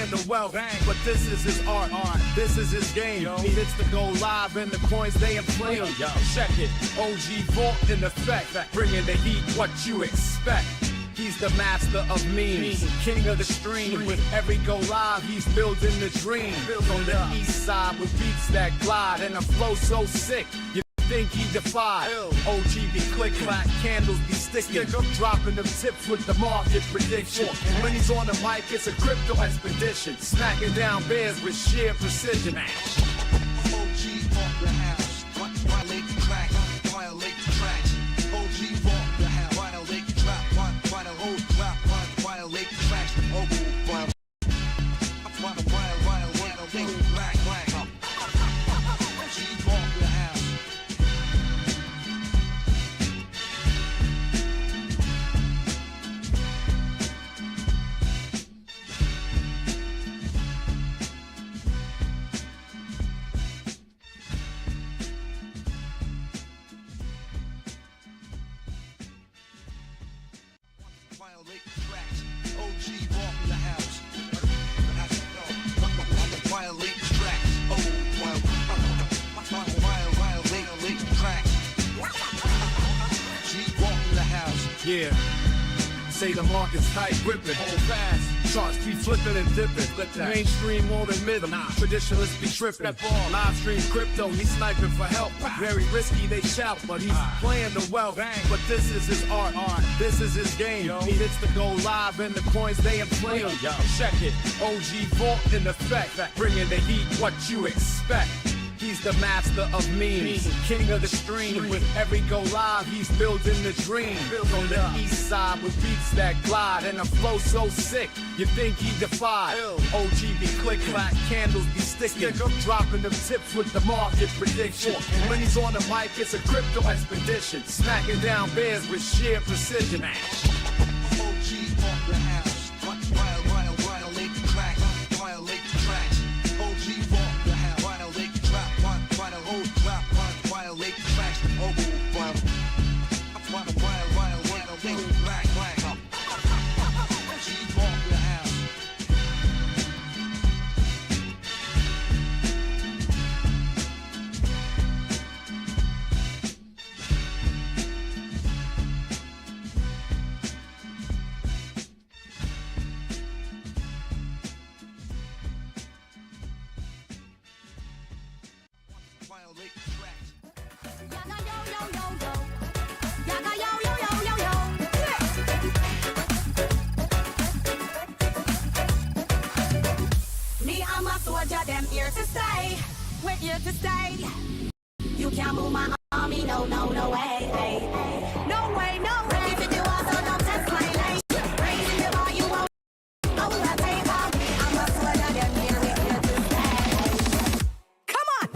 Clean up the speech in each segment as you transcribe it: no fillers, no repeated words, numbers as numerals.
playing the wealth, but this is his art. This is his game. He hits the go live and the coins they inflame. Yo, check it. OG Vault in effect, bringing the heat. What you expect? He's the master of memes, king of the stream. With every go live, he's building the dream. On the east side with beats that glide and a flow so sick. You think he defied? OG be click clack, candles be sticking, dropping them tips with the market prediction. When he's on the mic, it's a crypto expedition, smacking down bears with sheer precision. OG off the house, violate the track, violate the tracks. OG off the house, violate the trap, violate the trap, violate the tracks. Oh, violate the black. OG off the house. Violate the tracks. OG walk in the house. Violate the tracks. Violate the tracks. OG walk in the house. Yeah. Say the market's tight, gripping, hold fast. Charts be flipping and dipping. Mainstream won't admit them. Traditionalists be tripping. Live stream crypto, he's sniping for help. Very risky, they shout, but he's playing the wealth. But this is his art. This is his game. He hits the go live and the coins they inflame. Check it. OG Vault in effect, bringing the heat. What you expect? He's the master of memes, king of the stream. With every go live, he's building the dream. On the east side with beats that glide and a flow so sick, you think he defied? OG be click clack, candles be sticking, dropping them tips with the market prediction. When he's on the mic, it's a crypto expedition, smacking down bears with sheer precision. OG off the house, violate the tracks, violate the tracks. OG off the house, violate the trap, violate the tracks. Oh, violate black. OG off the house. Violate the tracks. Me, I'm a soldier, them here to stay. We're here to stay. You can't move my army, no way. No way. If you do also don't test my lane. Raising the bar, you won't. I will take off. I'm a soldier, them here, we're here to stay. Come on.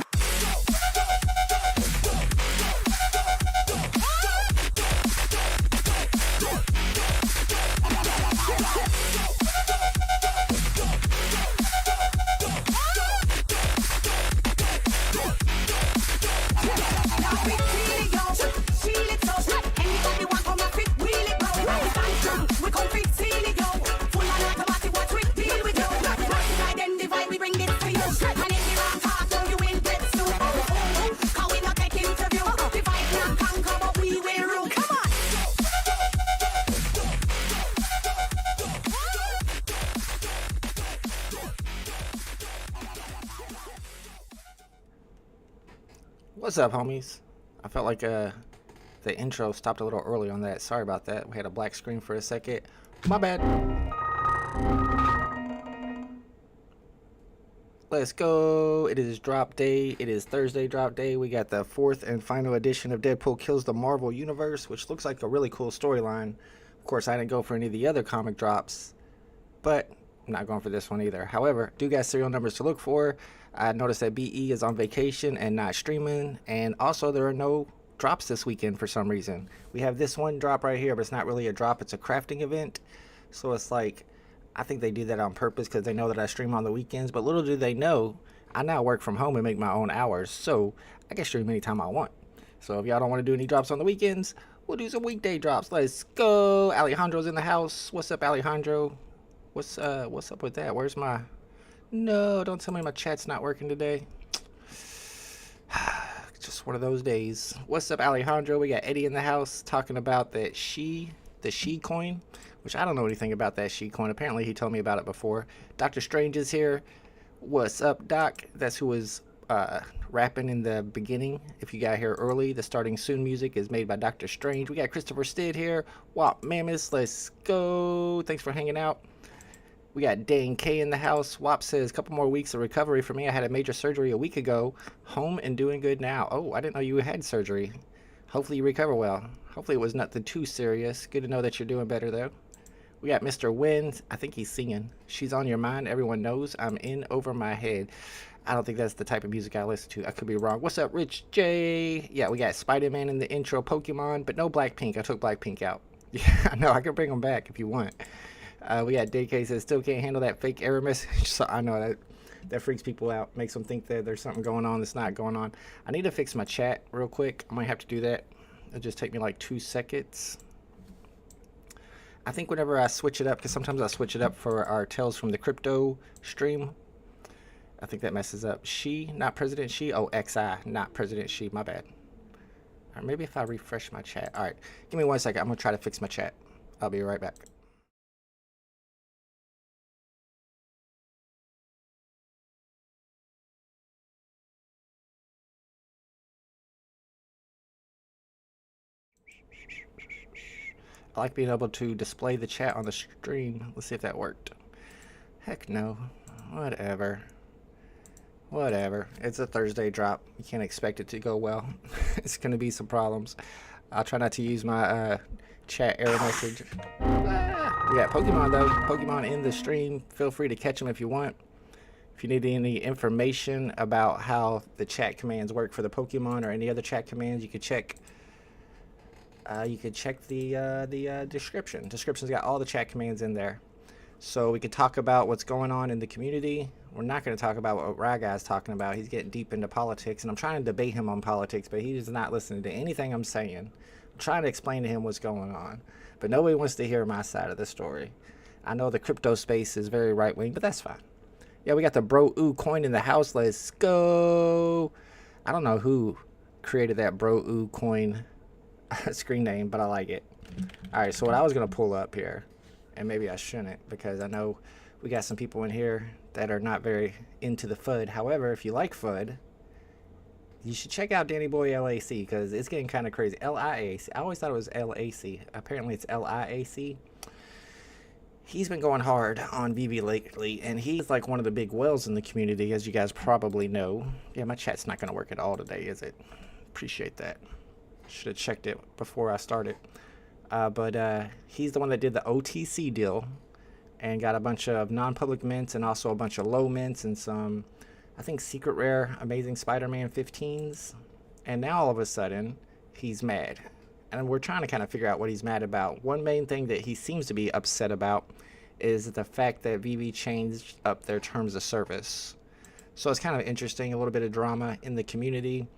What's up, homies? I felt like the intro stopped a little early on that. Sorry about that. We had a black screen for a second. My bad. Let's go. It is drop day. It is Thursday drop day. We got the 4th and final edition of Deadpool Kills the Marvel Universe, which looks like a really cool storyline. Of course, I didn't go for any of the other comic drops, but I'm not going for this one either. However, do got serial numbers to look for. I noticed that BE is on vacation and not streaming, and also there are no drops this weekend for some reason. We have this one drop right here, but it's not really a drop, it's a crafting event. So it's like, I think they do that on purpose because they know that I stream on the weekends, but little do they know, I now work from home and make my own hours, so I can stream anytime I want. So if y'all don't want to do any drops on the weekends, we'll do some weekday drops. Let's go. Alejandro's in the house. What's up, Alejandro? What's up with that? Where's my No, don't tell me my chat's not working today. Just one of those days. What's up, Alejandro? We got Eddie in the house talking about the She coin, which I don't know anything about that She coin. Apparently he told me about it before. Dr. Strange is here. What's up, Doc? That's who was rapping in the beginning. If you got here early, the starting soon music is made by Dr. Strange. We got Christopher Stid here. Wop Mammoth, let's go. Thanks for hanging out. We got Dane K in the house. Wop says, couple more weeks of recovery for me. I had a major surgery a week ago. Home and doing good now. Oh, I didn't know you had surgery. Hopefully you recover well. Hopefully it was nothing too serious. Good to know that you're doing better though. We got Mr. Wins. I think he's singing. She's on your mind. Everyone knows I'm in over my head. I don't think that's the type of music I listen to. I could be wrong. What's up, Rich J? Yeah, we got Spider-Man in the intro Pokemon, but no Blackpink. I took Blackpink out. Yeah, no, I can bring them back if you want. We got DK says, still can't handle that fake error message. So I know that freaks people out. Makes them think that there's something going on that's not going on. I need to fix my chat real quick. I might have to do that. It'll just take me like 2 seconds. I think whenever I switch it up, because sometimes I switch it up for our Tales from the Crypto stream, I think that messes up. She, not President She. Oh, XI, not President She. My bad. Or maybe if I refresh my chat. All right, give me 1 second. I'm going to try to fix my chat. I'll be right back. I like being able to display the chat on the stream. Let's see if that worked. Heck no. Whatever. Whatever. It's a Thursday drop. You can't expect it to go well. It's going to be some problems. I'll try not to use my chat error message. We got Pokemon though. Pokemon in the stream. Feel free to catch them if you want. If you need any information about how the chat commands work for the Pokemon or any other chat commands, you could check the description. Description's got all the chat commands in there. So we could talk about what's going on in the community. We're not going to talk about what Raguy's talking about. He's getting deep into politics, and I'm trying to debate him on politics, but he is not listening to anything I'm saying. I'm trying to explain to him what's going on, but nobody wants to hear my side of the story. I know the crypto space is very right-wing, but that's fine. Yeah, we got the Bro Ooh coin in the house. Let's go. I don't know who created that Bro Ooh coin screen name, but I like it. All right, so what I was going to pull up here, and maybe I shouldn't because I know we got some people in here that are not very into the FUD. However, if you like FUD, you should check out Danny Boy LAC because it's getting kind of crazy. LIAC. I always thought it was LAC. Apparently it's LIAC. He's been going hard on VeVe lately, and he's like one of the big whales in the community, as you guys probably know. Yeah, my chat's not going to work at all today, is it? Appreciate that. Should have checked it before I started. But he's the one that did the OTC deal and got a bunch of non-public mints and also a bunch of low mints and some, I think, secret rare Amazing Spider-Man 15s. And now all of a sudden, he's mad. And we're trying to kind of figure out what he's mad about. One main thing that he seems to be upset about is the fact that VeVe changed up their terms of service. So it's kind of interesting, a little bit of drama in the community.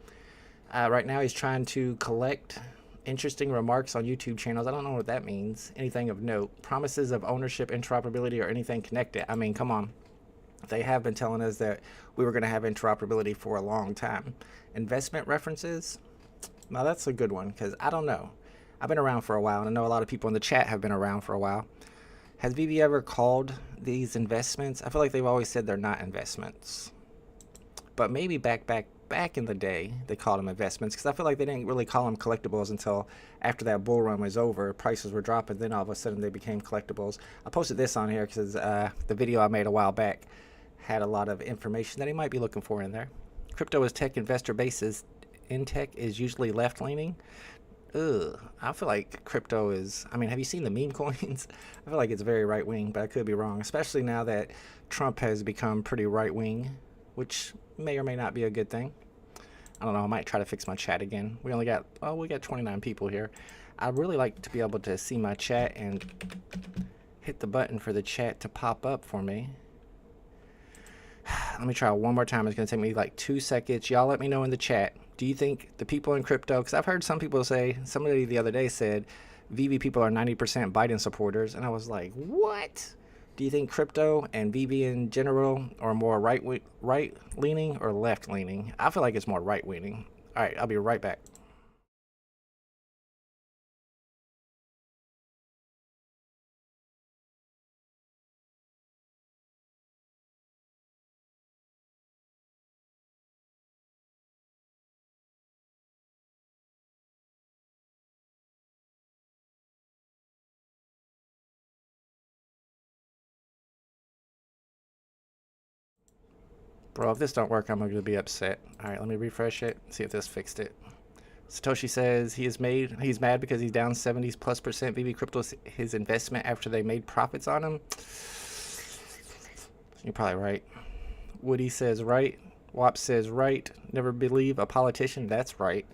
Right now he's trying to collect interesting remarks on YouTube channels. I don't know what that means. Anything of note. Promises of ownership, interoperability, or anything connected. I mean, come on. They have been telling us that we were going to have interoperability for a long time. Investment references? Now that's a good one because I don't know. I've been around for a while, and I know a lot of people in the chat have been around for a while. Has VeVe ever called these investments? I feel like they've always said they're not investments. But maybe back in the day, they called them investments because I feel like they didn't really call them collectibles until after that bull run was over. Prices were dropping, then all of a sudden they became collectibles. I posted this on here because the video I made a while back had a lot of information that he might be looking for in there. Crypto is tech investor bases. In tech is usually left-leaning. Ugh, I feel like crypto is, I mean, have you seen the meme coins? I feel like it's very right-wing, but I could be wrong, especially now that Trump has become pretty right-wing, which may or may not be a good thing. I don't know, I might try to fix my chat again. We only got, oh, we got 29 people here. I'd really like to be able to see my chat and hit the button for the chat to pop up for me. Let me try one more time. It's going to take me like 2 seconds. Y'all let me know in the chat. Do you think the people in crypto, because I've heard some people say, somebody the other day said, VeVe people are 90% Biden supporters. And I was like, what? Do you think crypto and VeVe in general are more right leaning or left leaning? I feel like it's more right leaning. All right, I'll be right back. Bro, if this don't work, I'm going to be upset. All right, let me refresh it, see if this fixed it. Satoshi says he's mad because he's down 70+% VeVe cryptos his investment after they made profits on him. You're probably right. Woody says right. Wop says right. Never believe a politician. That's right.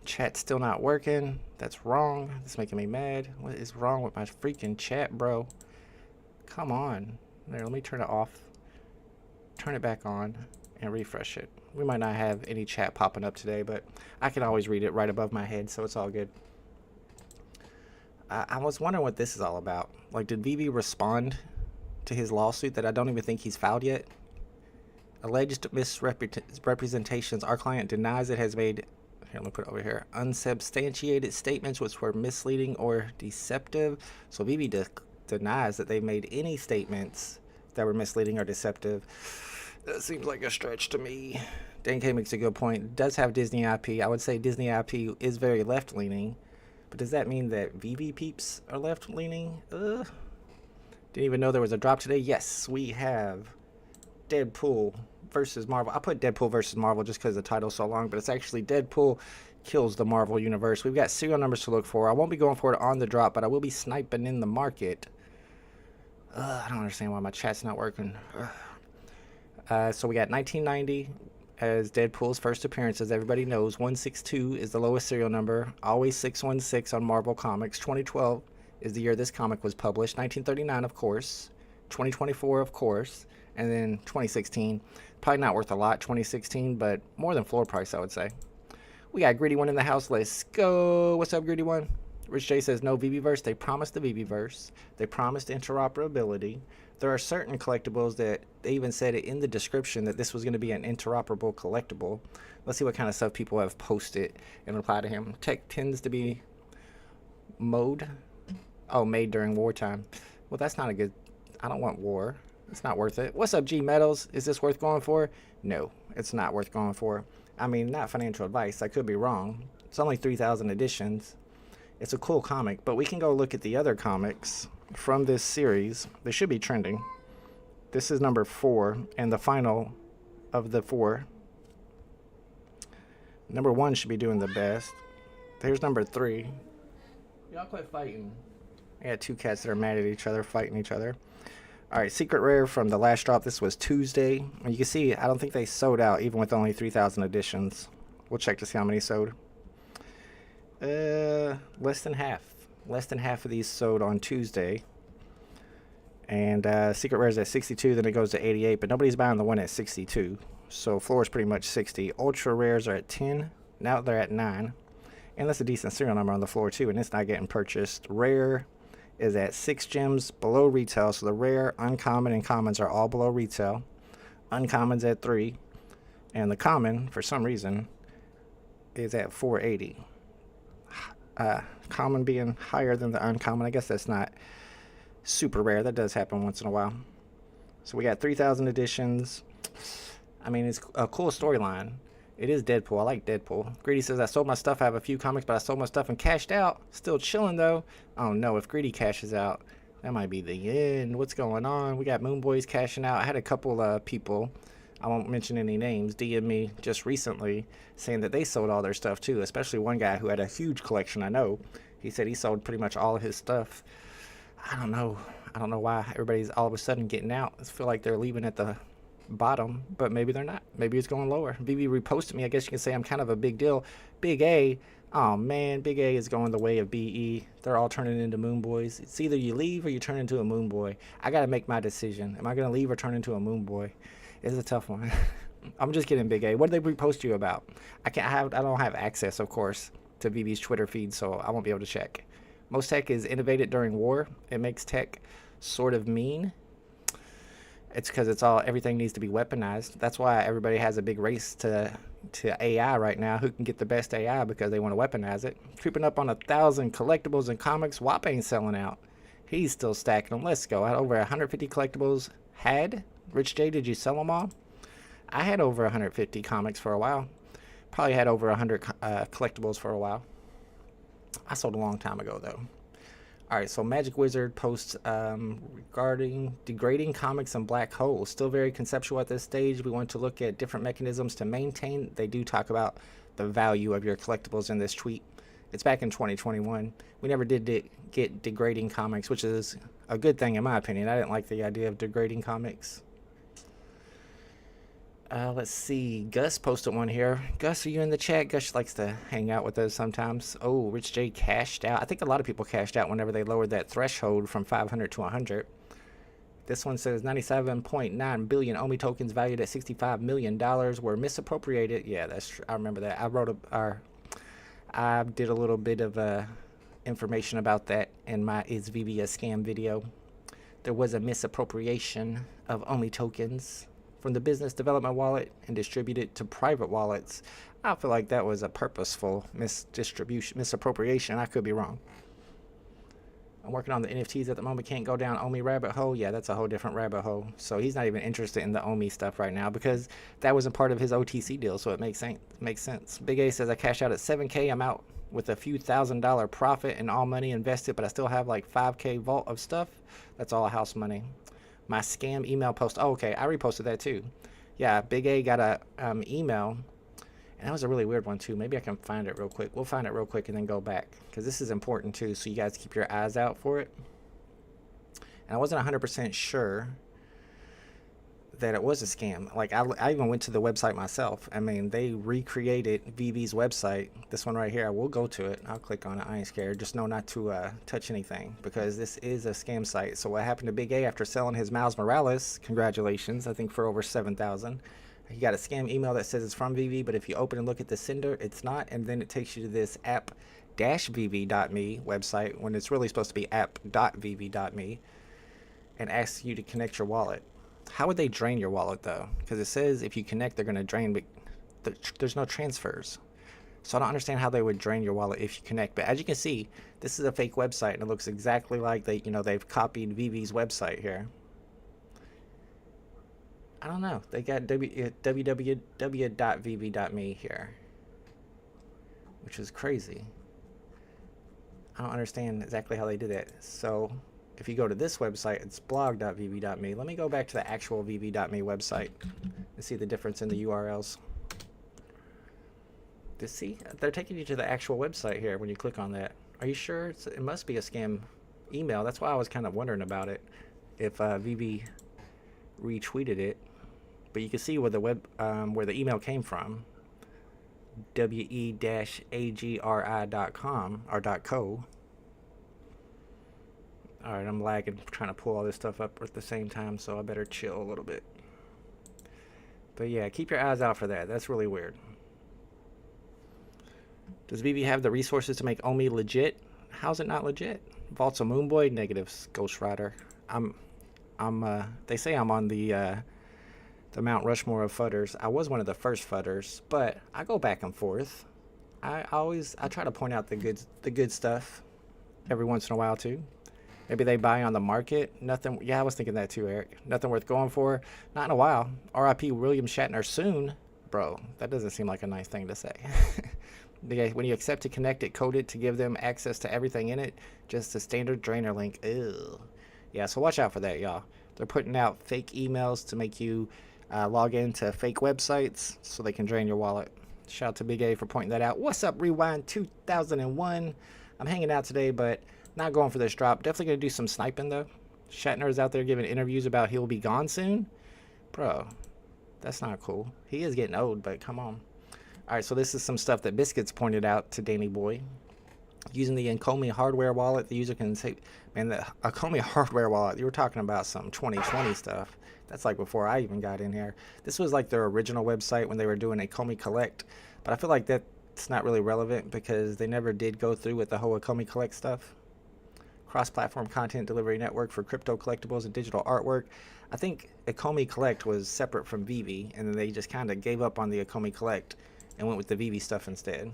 Chat's still not working. That's wrong. It's making me mad. What is wrong with my freaking chat, bro? Come on. There, let me turn it off. Turn it back on and refresh it. We might not have any chat popping up today, but I can always read it right above my head, so it's all good. I was wondering what this is all about. Like, did VeVe respond to his lawsuit that I don't even think he's filed yet? Alleged misrepresentations. Our client denies it has made, here, let me put it over here, unsubstantiated statements which were misleading or deceptive. So VeVe denies that they made any statements that were misleading or deceptive. That seems like a stretch to me. Dan K makes a good point. It does have Disney IP. I would say Disney IP is very left-leaning, but does that mean that VeVe peeps are left-leaning? Didn't even know there was a drop today. Yes, we have Deadpool versus Marvel. I put Deadpool versus Marvel just because the title's so long, but it's actually Deadpool kills the Marvel universe. We've got serial numbers to look for. I won't be going for it on the drop, but I will be sniping in the market. I don't understand why my chat's not working. So we got 1990 as Deadpool's first appearance. As everybody knows, 162 is the lowest serial number. Always 616 on Marvel Comics. 2012 is the year this comic was published. 1939, of course. 2024, of course. And then 2016. Probably not worth a lot, 2016, but more than floor price, I would say. We got Greedy One in the house. Let's go. What's up, Greedy One? Rich J says no VeVeverse. They promised the VeVeverse. They promised interoperability. There are certain collectibles that they even said it in the description that this was going to be an interoperable collectible. Let's see what kind of stuff people have posted in reply to him. Tech tends to be made during wartime. Well, that's not a good. I don't want war. It's not worth it. What's up, G Metals? Is this worth going for? No, it's not worth going for. I mean, not financial advice. I could be wrong. It's only 3,000 editions. It's a cool comic, but we can go look at the other comics from this series. They should be trending. This is number 4 and the final of the 4. Number 1 should be doing the best. There's number 3. Y'all quit fighting. I got 2 cats that are mad at each other, fighting each other. Alright, Secret Rare from the last drop. This was Tuesday. And you can see, I don't think they sold out even with only 3,000 editions. We'll check to see how many sold. Less than half. Less than half of these sold on Tuesday. And Secret Rare's at 62, then it goes to 88, but nobody's buying the one at 62. So floor is pretty much 60. Ultra Rares are at 10. Now they're at 9. And that's a decent serial number on the floor too, and it's not getting purchased. Rare is at 6 gems below retail. So the rare, uncommon, and commons are all below retail. Uncommon's at 3. And the common, for some reason, is at 480. Common being higher than the uncommon. I guess that's not super rare. That does happen once in a while. So we got 3,000 editions. I mean, it's a cool storyline. It is Deadpool. I like Deadpool. Greedy says, I sold my stuff. I have a few comics, but I sold my stuff and cashed out. Still chilling, though. Oh, no. If Greedy cashes out, that might be the end. What's going on? We got Moon Boys cashing out. I had a couple people, I won't mention any names, DM me just recently saying that they sold all their stuff, too. Especially one guy who had a huge collection, I know. He said he sold pretty much all of his stuff. I don't know. I don't know why everybody's all of a sudden getting out. I feel like they're leaving at the bottom, but maybe they're not. Maybe it's going lower. VeVe reposted me. I guess you can say I'm kind of a big deal. Big A, oh man, Big A is going the way of BE. They're all turning into Moon Boys. It's either you leave or you turn into a Moon Boy. I gotta make my decision. Am I gonna leave or turn into a Moon Boy? It's a tough one. I'm just kidding, Big A. What did they repost you about? I don't have access, of course, to VeVe's Twitter feed, so I won't be able to check. Most tech is innovated during war. It makes tech sort of mean. It's because everything needs to be weaponized. That's why everybody has a big race to AI right now. Who can get the best AI because they want to weaponize it. Creeping up on 1,000 collectibles and comics. WAP ain't selling out. He's still stacking them. Let's go. I had over 150 collectibles. Rich J, did you sell them all? I had over 150 comics for a while. Probably had over 100 collectibles for a while. I sold a long time ago though. Alright, so Magic Wizard posts regarding degrading comics and black holes. Still very conceptual at this stage. We want to look at different mechanisms to maintain. They do talk about the value of your collectibles in this tweet. It's back in 2021. We never did get degrading comics, which is a good thing in my opinion. I didn't like the idea of degrading comics. Let's see. Gus posted one here. Gus, are you in the chat? Gus likes to hang out with us sometimes. Oh, Rich J cashed out. I think a lot of people cashed out whenever they lowered that threshold from 500 to 100. This one says 97.9 billion OMI tokens valued at $65 million were misappropriated. Yeah, that's. I remember that. I did a little bit of information about that in my Is VeVe a Scam video. There was a misappropriation of OMI tokens from the business development wallet and distributed to private wallets. I feel like that was a purposeful misappropriation. I could be wrong. I'm working on the NFTs at the moment. Can't go down OMI rabbit hole. Yeah, that's a whole different rabbit hole. So he's not even interested in the OMI stuff right now because that wasn't part of his OTC deal. So it makes sense. Big A says I cashed out at 7K. I'm out with a few $1,000 profit and all money invested, but I still have like 5K vault of stuff. That's all house money. My scam email post. Oh, okay, I reposted that too. Yeah, Big A got a email, and that was a really weird one too. Maybe I can find it real quick. We'll find it real quick and then go back because this is important too. So you guys keep your eyes out for it. And I wasn't 100% sure that it was a scam. Like I even went to the website myself. I mean, they recreated VeVe's website. This one right here, I will go to it. I'll click on it. I ain't scared. Just know not to touch anything because this is a scam site. So what happened to Big A after selling his Miles Morales? Congratulations, I think for over 7,000. He got a scam email that says it's from VeVe, but if you open and look at the sender, it's not. And then it takes you to this app-vv.me website when it's really supposed to be app.vv.me and asks you to connect your wallet. How would they drain your wallet though? Because it says if you connect, they're going to drain, but there's no transfers. So I don't understand how they would drain your wallet if you connect. But as you can see, this is a fake website, and it looks exactly like they've copied VeVe's website here. I don't know. They got www.vv.me here, which is crazy. I don't understand exactly how they did that. So if you go to this website, it's blog.vv.me. Let me go back to the actual vv.me website and see the difference in the URLs. See, they're taking you to the actual website here when you click on that. Are you sure? It must be a scam email. That's why I was kind of wondering about it, if VeVe retweeted it. But you can see where the email came from. we-agri.com or .co. Alright, I'm lagging trying to pull all this stuff up at the same time, so I better chill a little bit. But yeah, keep your eyes out for that. That's really weird. Does VeVe have the resources to make OMI legit? How's it not legit? Vaults of Moonboy, negatives, Ghost Rider. They say I'm on the Mount Rushmore of fudders. I was one of the first fudders, but I go back and forth. I try to point out the good stuff every once in a while too. Maybe they buy on the market. Nothing. Yeah, I was thinking that too, Eric. Nothing worth going for. Not in a while. R.I.P. William Shatner soon. Bro, that doesn't seem like a nice thing to say. When you accept to connect it, code it to give them access to everything in it, just a standard drainer link. Ew. Yeah, so watch out for that, y'all. They're putting out fake emails to make you log into fake websites so they can drain your wallet. Shout out to Big A for pointing that out. What's up, Rewind 2001? I'm hanging out today, but not going for this drop. Definitely going to do some sniping, though. Shatner is out there giving interviews about he'll be gone soon. Bro, that's not cool. He is getting old, but come on. Alright, so this is some stuff that Biscuits pointed out to Danny Boy. Using the Akomi hardware wallet, the user can say, man, the Akomi hardware wallet, you were talking about some 2020 stuff. That's like before I even got in here. This was like their original website when they were doing Akomi Collect. But I feel like that's not really relevant because they never did go through with the whole Akomi Collect stuff. cross-platform content delivery network for crypto collectibles and digital artwork. I think Akomi Collect was separate from VeVe, and then they just kind of gave up on the Akomi Collect and went with the VeVe stuff instead.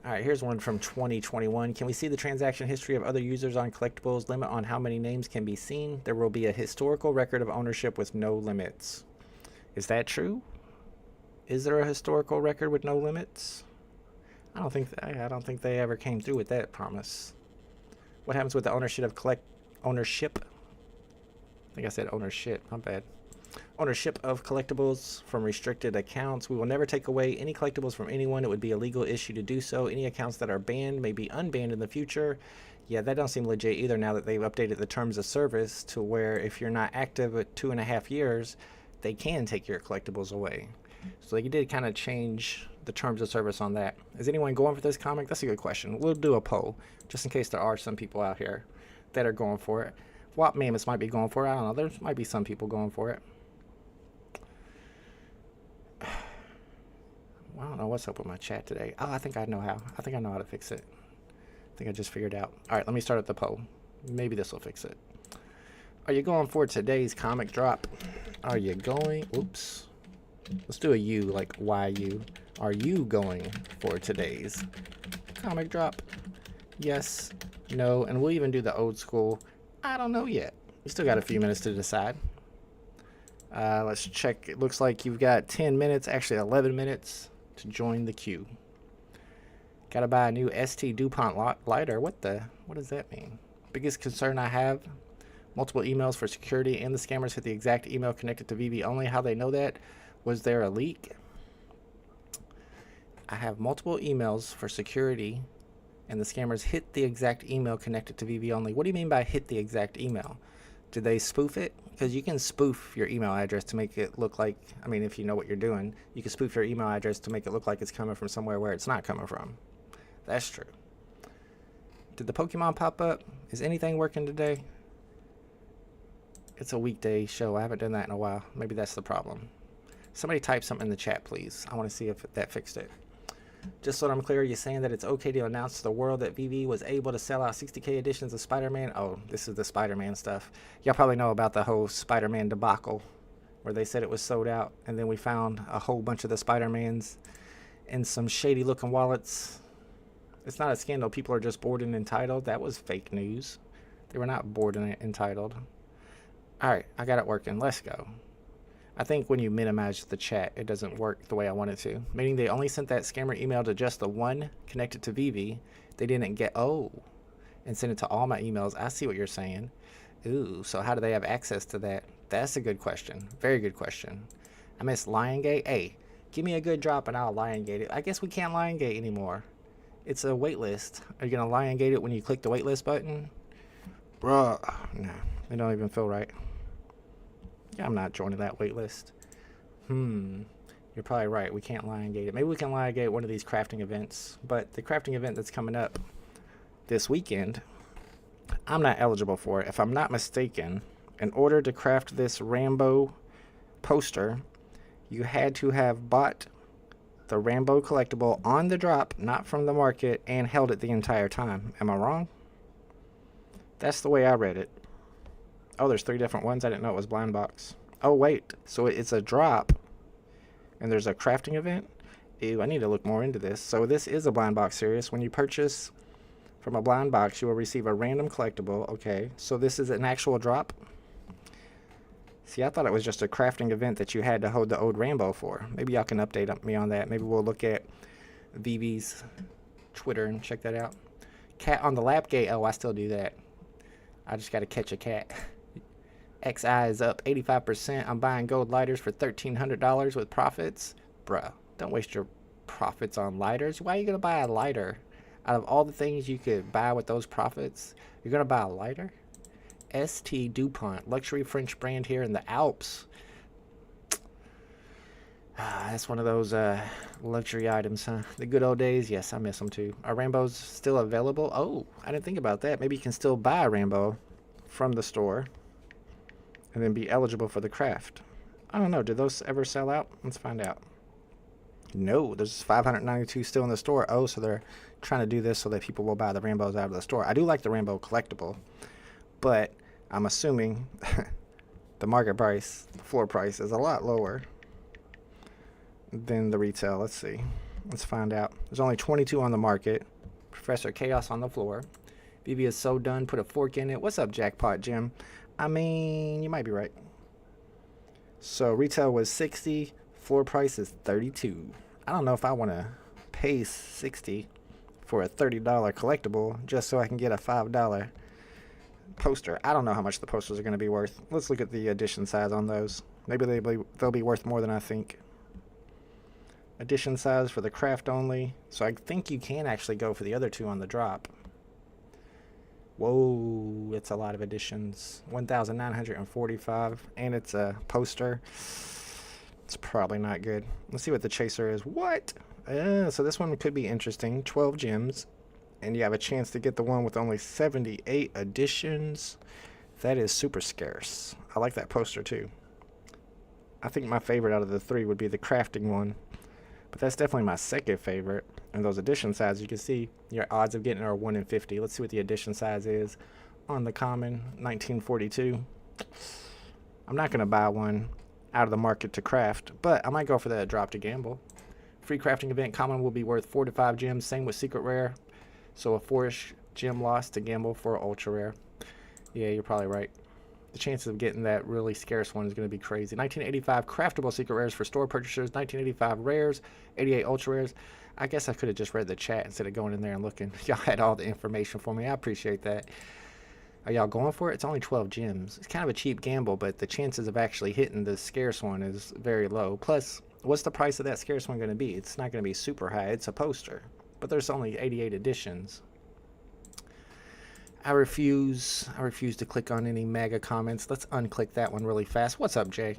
All right, here's one from 2021. Can we see the transaction history of other users on Collectibles? Limit on how many names can be seen. There will be a historical record of ownership with no limits. Is that true? Is there a historical record with no limits? I don't think they ever came through with that promise. What happens with the ownership of ownership? I think I said ownership. My bad. Ownership of collectibles from restricted accounts. We will never take away any collectibles from anyone. It would be a legal issue to do so. Any accounts that are banned may be unbanned in the future. Yeah, that don't seem legit either now that they've updated the terms of service to where if you're not active at 2.5 years, they can take your collectibles away. So they did kind of change the terms of service on that. Is anyone going for this comic? That's a good question. We'll do a poll just in case there are some people out here that are going for it. Wop Mammoths might be going for it. I don't know. There might be some people going for it. Well, I don't know what's up with my chat today. Oh, I think I know how. I think I know how to fix it. I think I just figured out. All right, let me start at the poll. Maybe this will fix it. Are you going for today's comic drop? Are you going? Oops. Let's do a U, like YU. Are you going for today's comic drop? Yes, no, and we'll even do the old school. I don't know yet. We still got a few minutes to decide. Let's check. It looks like you've got 10 minutes, actually 11 minutes to join the queue. Gotta buy a new ST DuPont lighter. What does that mean? Biggest concern I have, multiple emails for security and the scammers hit the exact email connected to VeVe only. How they know that? Was there a leak? I have multiple emails for security and the scammers hit the exact email connected to VeVe only. What do you mean by hit the exact email? Did they spoof it? Because you can spoof your email address to make it look like, I mean, if you know what you're doing, you can spoof your email address to make it look like it's coming from somewhere where it's not coming from. That's true. Did the Pokemon pop up? Is anything working today? It's a weekday show. I haven't done that in a while. Maybe that's the problem. Somebody type something in the chat, please. I want to see if that fixed it. Just so I'm clear, you're saying that it's okay to announce to the world that VeVe was able to sell out 60K editions of Spider-Man? Oh, this is the Spider-Man stuff. Y'all probably know about the whole Spider-Man debacle where they said it was sold out, and then we found a whole bunch of the Spider-Mans in some shady-looking wallets. It's not a scandal. People are just bored and entitled. That was fake news. They were not bored and entitled. All right, I got it working. Let's go. I think when you minimize the chat, it doesn't work the way I want it to. Meaning they only sent that scammer email to just the one connected to VeVe. They didn't get, and send it to all my emails. I see what you're saying. Ooh, so how do they have access to that? That's a good question. Very good question. I miss Liongate. Hey, give me a good drop and I'll Liongate it. I guess we can't Liongate anymore. It's a waitlist. Are you going to Liongate it when you click the waitlist button? Bruh, no, it don't even feel right. Yeah, I'm not joining that waitlist. You're probably right. We can't Liongate it. Maybe we can Liongate one of these crafting events. But the crafting event that's coming up this weekend, I'm not eligible for it. If I'm not mistaken, in order to craft this Rambo poster, you had to have bought the Rambo collectible on the drop, not from the market, and held it the entire time. Am I wrong? That's the way I read it. Oh, there's 3 different ones. I didn't know it was blind box. Oh, wait. So it's a drop, and there's a crafting event? Ew, I need to look more into this. So this is a blind box series. When you purchase from a blind box, you will receive a random collectible. Okay, so this is an actual drop? See, I thought it was just a crafting event that you had to hold the old Rambo for. Maybe y'all can update me on that. Maybe we'll look at VeVe's Twitter and check that out. Cat on the lap gate. Oh, I still do that. I just got to catch a cat. XI is up 85%. I'm buying gold lighters for $1,300 with profits. Bruh, don't waste your profits on lighters. Why are you going to buy a lighter? Out of all the things you could buy with those profits, you're going to buy a lighter? ST DuPont, luxury French brand here in the Alps. That's one of those luxury items, huh? The good old days, yes, I miss them too. Are Rambos still available? Oh, I didn't think about that. Maybe you can still buy a Rambo from the store and then be eligible for the craft. I don't know, do those ever sell out? Let's find out. No, there's 592 still in the store. Oh, so they're trying to do this so that people will buy the rainbows out of the store. I do like the rainbow collectible, but I'm assuming the market price, the floor price, is a lot lower than the retail. Let's see. Let's find out. There's only 22 on the market. Professor Chaos on the floor. VeVe is so done. Put a fork in it. What's up, Jackpot Jim? I mean, you might be right. So retail was 60. Floor price is 32. I don't know if I want to pay 60 for a $30 collectible just so I can get a $5 poster. I don't know how much the posters are going to be worth. Let's look at the edition size on those. Maybe they'll be worth more than I think. Edition size for the craft only. So I think you can actually go for the other two on the drop. Whoa, it's a lot of editions. 1,945, and it's a poster. It's probably not good. Let's see what the chaser is. What? So this one could be interesting. 12 gems, and you have a chance to get the one with only 78 editions. That is super scarce. I like that poster too. I think my favorite out of the three would be the crafting one, but that's definitely my second favorite. And those edition sizes, you can see your odds of getting are 1 in 50. Let's see what the edition size is on the common. 1942. I'm not going to buy one out of the market to craft, but I might go for that drop to gamble. Free crafting event common will be worth 4 to 5 gems. Same with secret rare. So a 4-ish gem loss to gamble for ultra rare. Yeah, you're probably right. The chances of getting that really scarce one is going to be crazy. 1985 craftable secret rares for store purchasers. 1985 rares. 88 ultra rares. I guess I could have just read the chat instead of going in there and looking. Y'all had all the information for me. I appreciate that. Are y'all going for it? It's only 12 gems. It's kind of a cheap gamble, but the chances of actually hitting the scarce one is very low. Plus, what's the price of that scarce one going to be? It's not going to be super high. It's a poster. But there's only 88 editions. I refuse to click on any mega comments. Let's unclick that one really fast. What's up, Jay?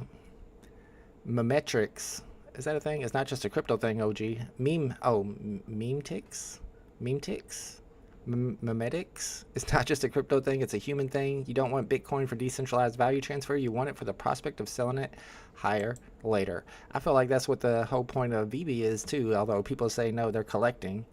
Memetrics. Is that a thing? It's not just a crypto thing, OG. Memetics? Memetics? It's not just a crypto thing, it's a human thing. You don't want Bitcoin for decentralized value transfer. You want it for the prospect of selling it higher later. I feel like that's what the whole point of VeVe is too, although people say no, they're collecting.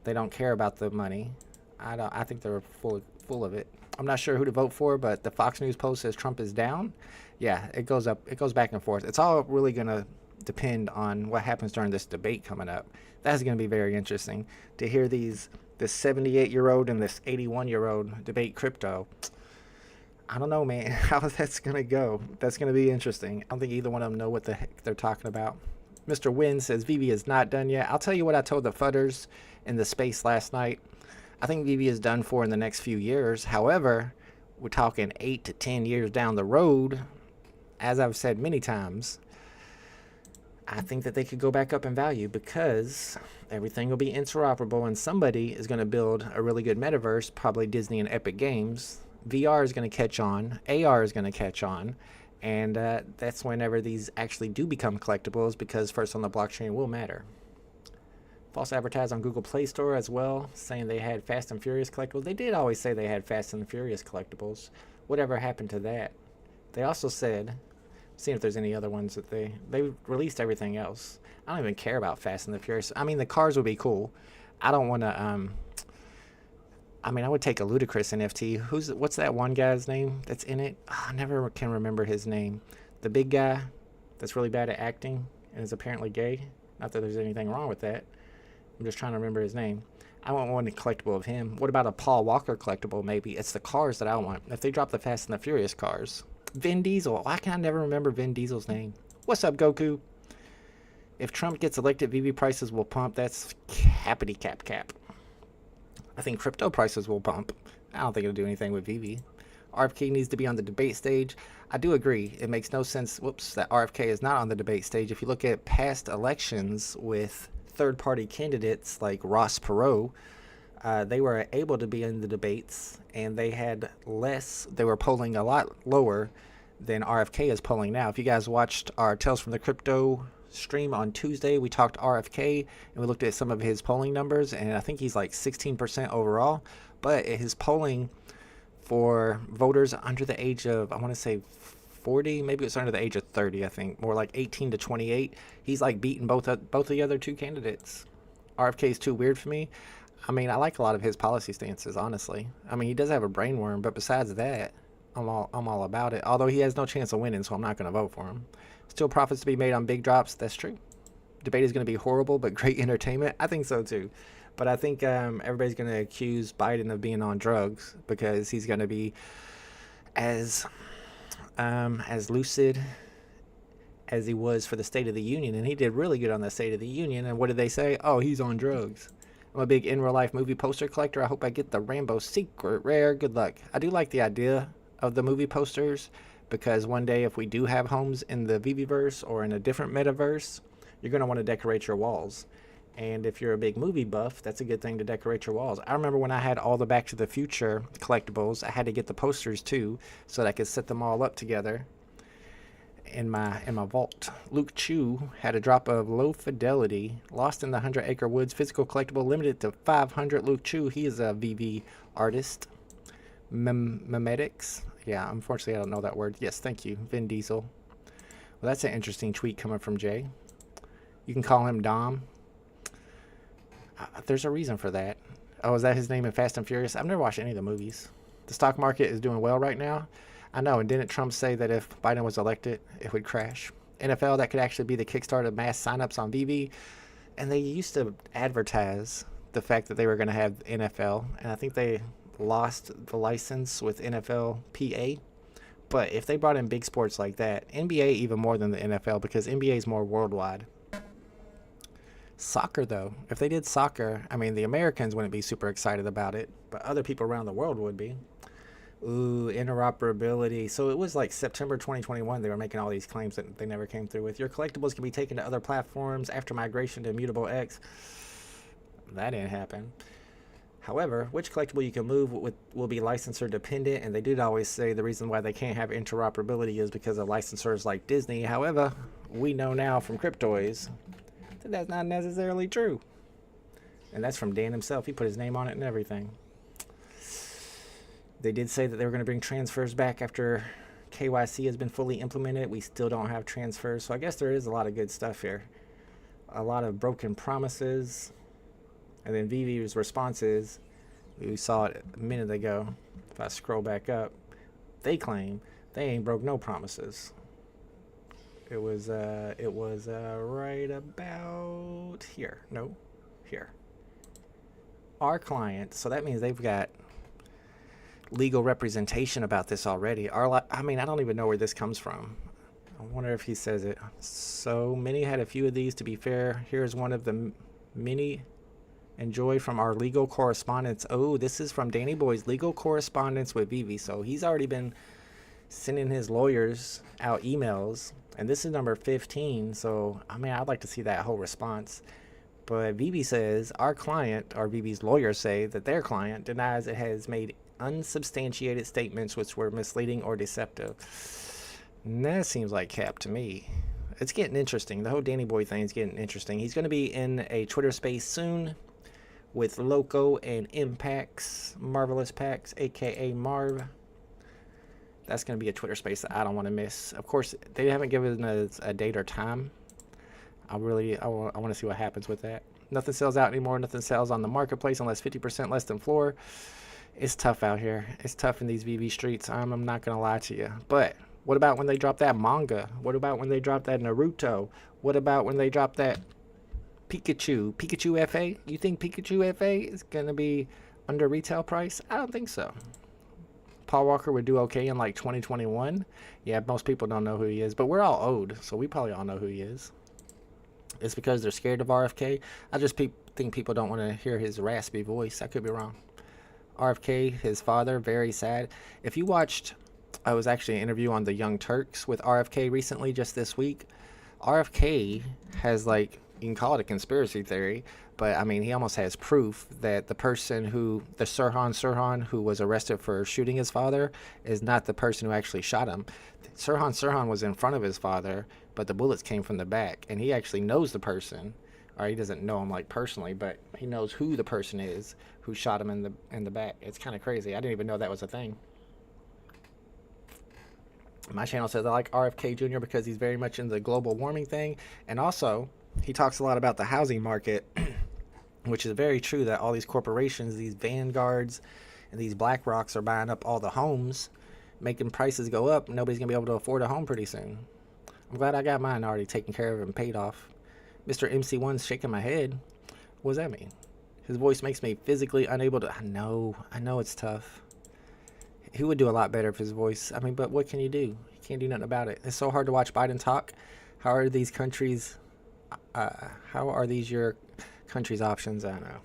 They don't care about the money. I think they're full of it. I'm not sure who to vote for, but the Fox News post says Trump is down. Yeah, it goes up, it goes back and forth. It's all really gonna depend on what happens during this debate coming up. That's going to be very interesting to hear this 78-year-old and this 81-year-old debate crypto. I don't know, man, how that's going to go. That's going to be interesting. I don't think either one of them know what the heck they're talking about. Mr. Wynn says VeVe is not done yet. I'll tell you what I told the fudders in the space last night. I think VeVe is done for in the next few years. However, we're talking 8 to 10 years down the road. As I've said many times, I think that they could go back up in value because everything will be interoperable and somebody is going to build a really good metaverse, probably Disney and Epic Games. VR is going to catch on, AR is going to catch on, and that's whenever these actually do become collectibles because first on the blockchain will matter. False advertise on Google Play Store as well, saying they had Fast and Furious collectibles. They did always say they had Fast and Furious collectibles. Whatever happened to that? They also said, seeing if there's any other ones that they released everything else. I don't even care about Fast and the Furious. I mean, the cars would be cool. I don't want to, I mean, I would take a ludicrous NFT. What's that one guy's name that's in it? Oh, I never can remember his name. The big guy that's really bad at acting and is apparently gay. Not that there's anything wrong with that. I'm just trying to remember his name. I want one collectible of him. What about a Paul Walker collectible maybe? It's the cars that I want. If they drop the Fast and the Furious cars. Vin Diesel. Why can I never remember Vin Diesel's name? What's up, Goku? If Trump gets elected, VeVe prices will pump. That's cappity cap. I think crypto prices will pump. I don't think it'll do anything with VeVe. RFK needs to be on the debate stage. I do agree. It makes no sense, that RFK is not on the debate stage. If you look at past elections with third-party candidates like Ross Perot, they were able to be in the debates, and they were polling a lot lower than RFK is polling now. If you guys watched our Tales from the Crypto stream on Tuesday, we talked RFK, and we looked at some of his polling numbers, and I think he's like 16% overall, but his polling for voters under the age of, I want to say 40, maybe it's under the age of 30, I think, more like 18 to 28. He's like beating both the other two candidates. RFK is too weird for me. I mean, I like a lot of his policy stances, honestly. I mean, he does have a brain worm, but besides that, I'm all about it. Although he has no chance of winning, so I'm not going to vote for him. Still profits to be made on big drops. That's true. Debate is going to be horrible, but great entertainment. I think so too. But I think everybody's going to accuse Biden of being on drugs because he's going to be as lucid as he was for the State of the Union, and he did really good on the State of the Union. And what did they say? Oh, he's on drugs. I'm a big in real life movie poster collector. I hope I get the Rambo secret rare. Good luck. I do like the idea of the movie posters because one day if we do have homes in the VeVe-verse or in a different metaverse, you're going to want to decorate your walls. And if you're a big movie buff, that's a good thing to decorate your walls. I remember when I had all the Back to the Future collectibles, I had to get the posters too so that I could set them all up together in my vault. Luke Chu had a drop of Low Fidelity, Lost in the 100 Acre Woods, physical collectible, limited to 500. Luke Chu, he is a VeVe artist. Memetics, yeah, unfortunately I don't know that word. Yes, thank you, Vin Diesel. Well, that's an interesting tweet coming from Jay. You can call him Dom. There's a reason for that. Oh, is that his name in Fast and Furious? I've never watched any of the movies. The stock market is doing well right now. I know, and didn't Trump say that if Biden was elected, it would crash? NFL, that could actually be the kickstart of mass signups on VeVe. And they used to advertise the fact that they were going to have NFL, and I think they lost the license with NFL PA. But if they brought in big sports like that, NBA even more than the NFL, because NBA is more worldwide. Soccer, though, if they did soccer, I mean, the Americans wouldn't be super excited about it, but other people around the world would be. Ooh, interoperability. So it was like September 2021 they were making all these claims that they never came through with. Your collectibles can be taken to other platforms after migration to Immutable X. That didn't happen. However, which collectible you can move will be licensor dependent, and they did always say the reason why they can't have interoperability is because of licensors like Disney. However, we know now from Cryptoids that that's not necessarily true. And that's from Dan himself. He put his name on it and everything. They did say that they were going to bring transfers back after KYC has been fully implemented. We still don't have transfers, so I guess there is a lot of good stuff here. A lot of broken promises. And then VeVe's responses, we saw it a minute ago. If I scroll back up, they claim they ain't broke no promises. It was right about here. No, here. Our client, so that means they've got legal representation about this already. I mean, I don't even know where this comes from. I wonder if he says it. So many had a few of these. To be fair, here's one of the many enjoy from our legal correspondence. Oh, this is from Danny Boy's legal correspondence with VeVe. So he's already been sending his lawyers out emails, and this is number 15. So I mean, I'd like to see that whole response. But VeVe says our client, or VeVe's lawyers say that their client denies it has made unsubstantiated statements which were misleading or deceptive. And that seems like cap to me. It's getting interesting. The whole Danny Boy thing is getting interesting. He's going to be in a Twitter space soon with Loco and Impact's Marvelous Packs, aka Marv. That's going to be a Twitter space that I don't want to miss. Of course, they haven't given us a date or time. I want to see what happens with that. Nothing sells out anymore. Nothing sells on the marketplace unless 50% less than floor. It's tough out here. It's tough in these VeVe streets. I'm not going to lie to you. But what about when they drop that manga? What about when they drop that Naruto? What about when they drop that Pikachu FA? You think Pikachu FA is going to be under retail price? I don't think so. Paul Walker would do okay in like 2021. Yeah, most people don't know who he is, but we're all owed, so we probably all know who he is. It's because they're scared of RFK. I just think people don't want to hear his raspy voice. I could be wrong. RFK, his father, very sad. If you watched, I was actually an interview on the Young Turks with RFK recently, just this week. RFK has, like, you can call it a conspiracy theory, but I mean, he almost has proof that the person the Sirhan, who was arrested for shooting his father, is not the person who actually shot him. Sirhan was in front of his father, but the bullets came from the back, and he actually knows the person, or he doesn't know him like personally, but he knows who the person is who shot him in the back. It's kind of crazy. I didn't even know that was a thing. My channel says I like RFK Jr. because he's very much in the global warming thing, and also he talks a lot about the housing market, which is very true that all these corporations, these Vanguards and these Black Rocks are buying up all the homes, making prices go up. Nobody's gonna be able to afford a home pretty soon. I'm glad I got mine already taken care of and paid off. Mr. MC1's shaking my head. What does that mean? His voice makes me physically unable to... I know it's tough. He would do a lot better if his voice... I mean, but what can you do? You can't do nothing about it. It's so hard to watch Biden talk. How are these countries... how are these your country's options? I don't know.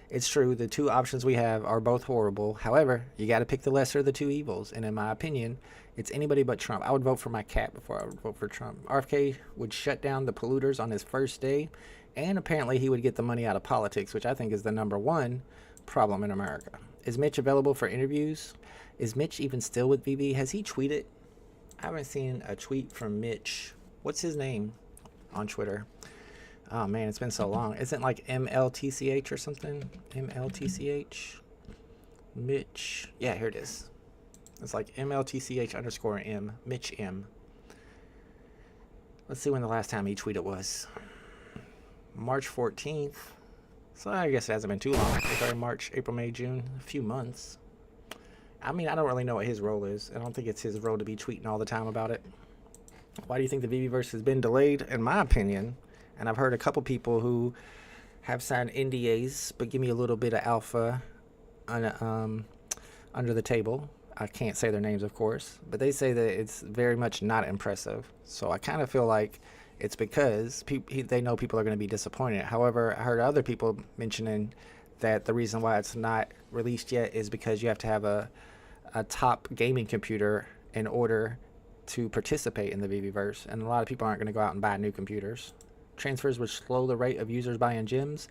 It's true, the two options we have are both horrible. However, you got to pick the lesser of the two evils. And in my opinion, it's anybody but Trump. I would vote for my cat before I would vote for Trump. RFK would shut down the polluters on his first day. And apparently he would get the money out of politics, which I think is the #1 problem in America. Is Mitch available for interviews? Is Mitch even still with VeVe? Has he tweeted? I haven't seen a tweet from Mitch. What's his name on Twitter? Oh man, it's been so long. Isn't it like MLTCH or something? MLTCH? Mitch. Yeah, here it is. It's like MLTCH_M. Mitch M. Let's see when the last time he tweeted was. March 14th. So I guess it hasn't been too long. February, March, April, May, June. A few months. I mean, I don't really know what his role is. I don't think it's his role to be tweeting all the time about it. Why do you think the VeVeverse has been delayed? In my opinion, and I've heard a couple people who have signed NDAs, but give me a little bit of alpha under the table. I can't say their names, of course, but they say that it's very much not impressive. So I kind of feel like it's because they know people are going to be disappointed. However, I heard other people mentioning that the reason why it's not released yet is because you have to have a top gaming computer in order to participate in the VeVeverse, and a lot of people aren't going to go out and buy new computers. Transfers would slow the rate of users buying gems.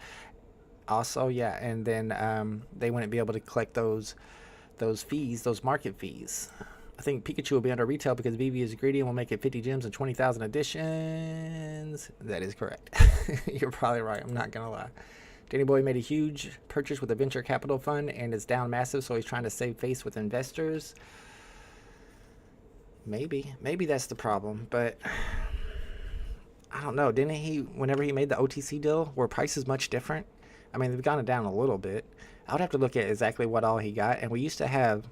Also, yeah, and then they wouldn't be able to collect those fees, those market fees. I think Pikachu will be under retail because VeVe is greedy and will make it 50 gems and 20,000 additions. That is correct. You're probably right. I'm not going to lie. Danny Boy made a huge purchase with a venture capital fund and is down massive, so he's trying to save face with investors. Maybe that's the problem, but I don't know. Didn't he, whenever he made the OTC deal, were prices much different? I mean, they've gone down a little bit. I would have to look at exactly what all he got, and we used to have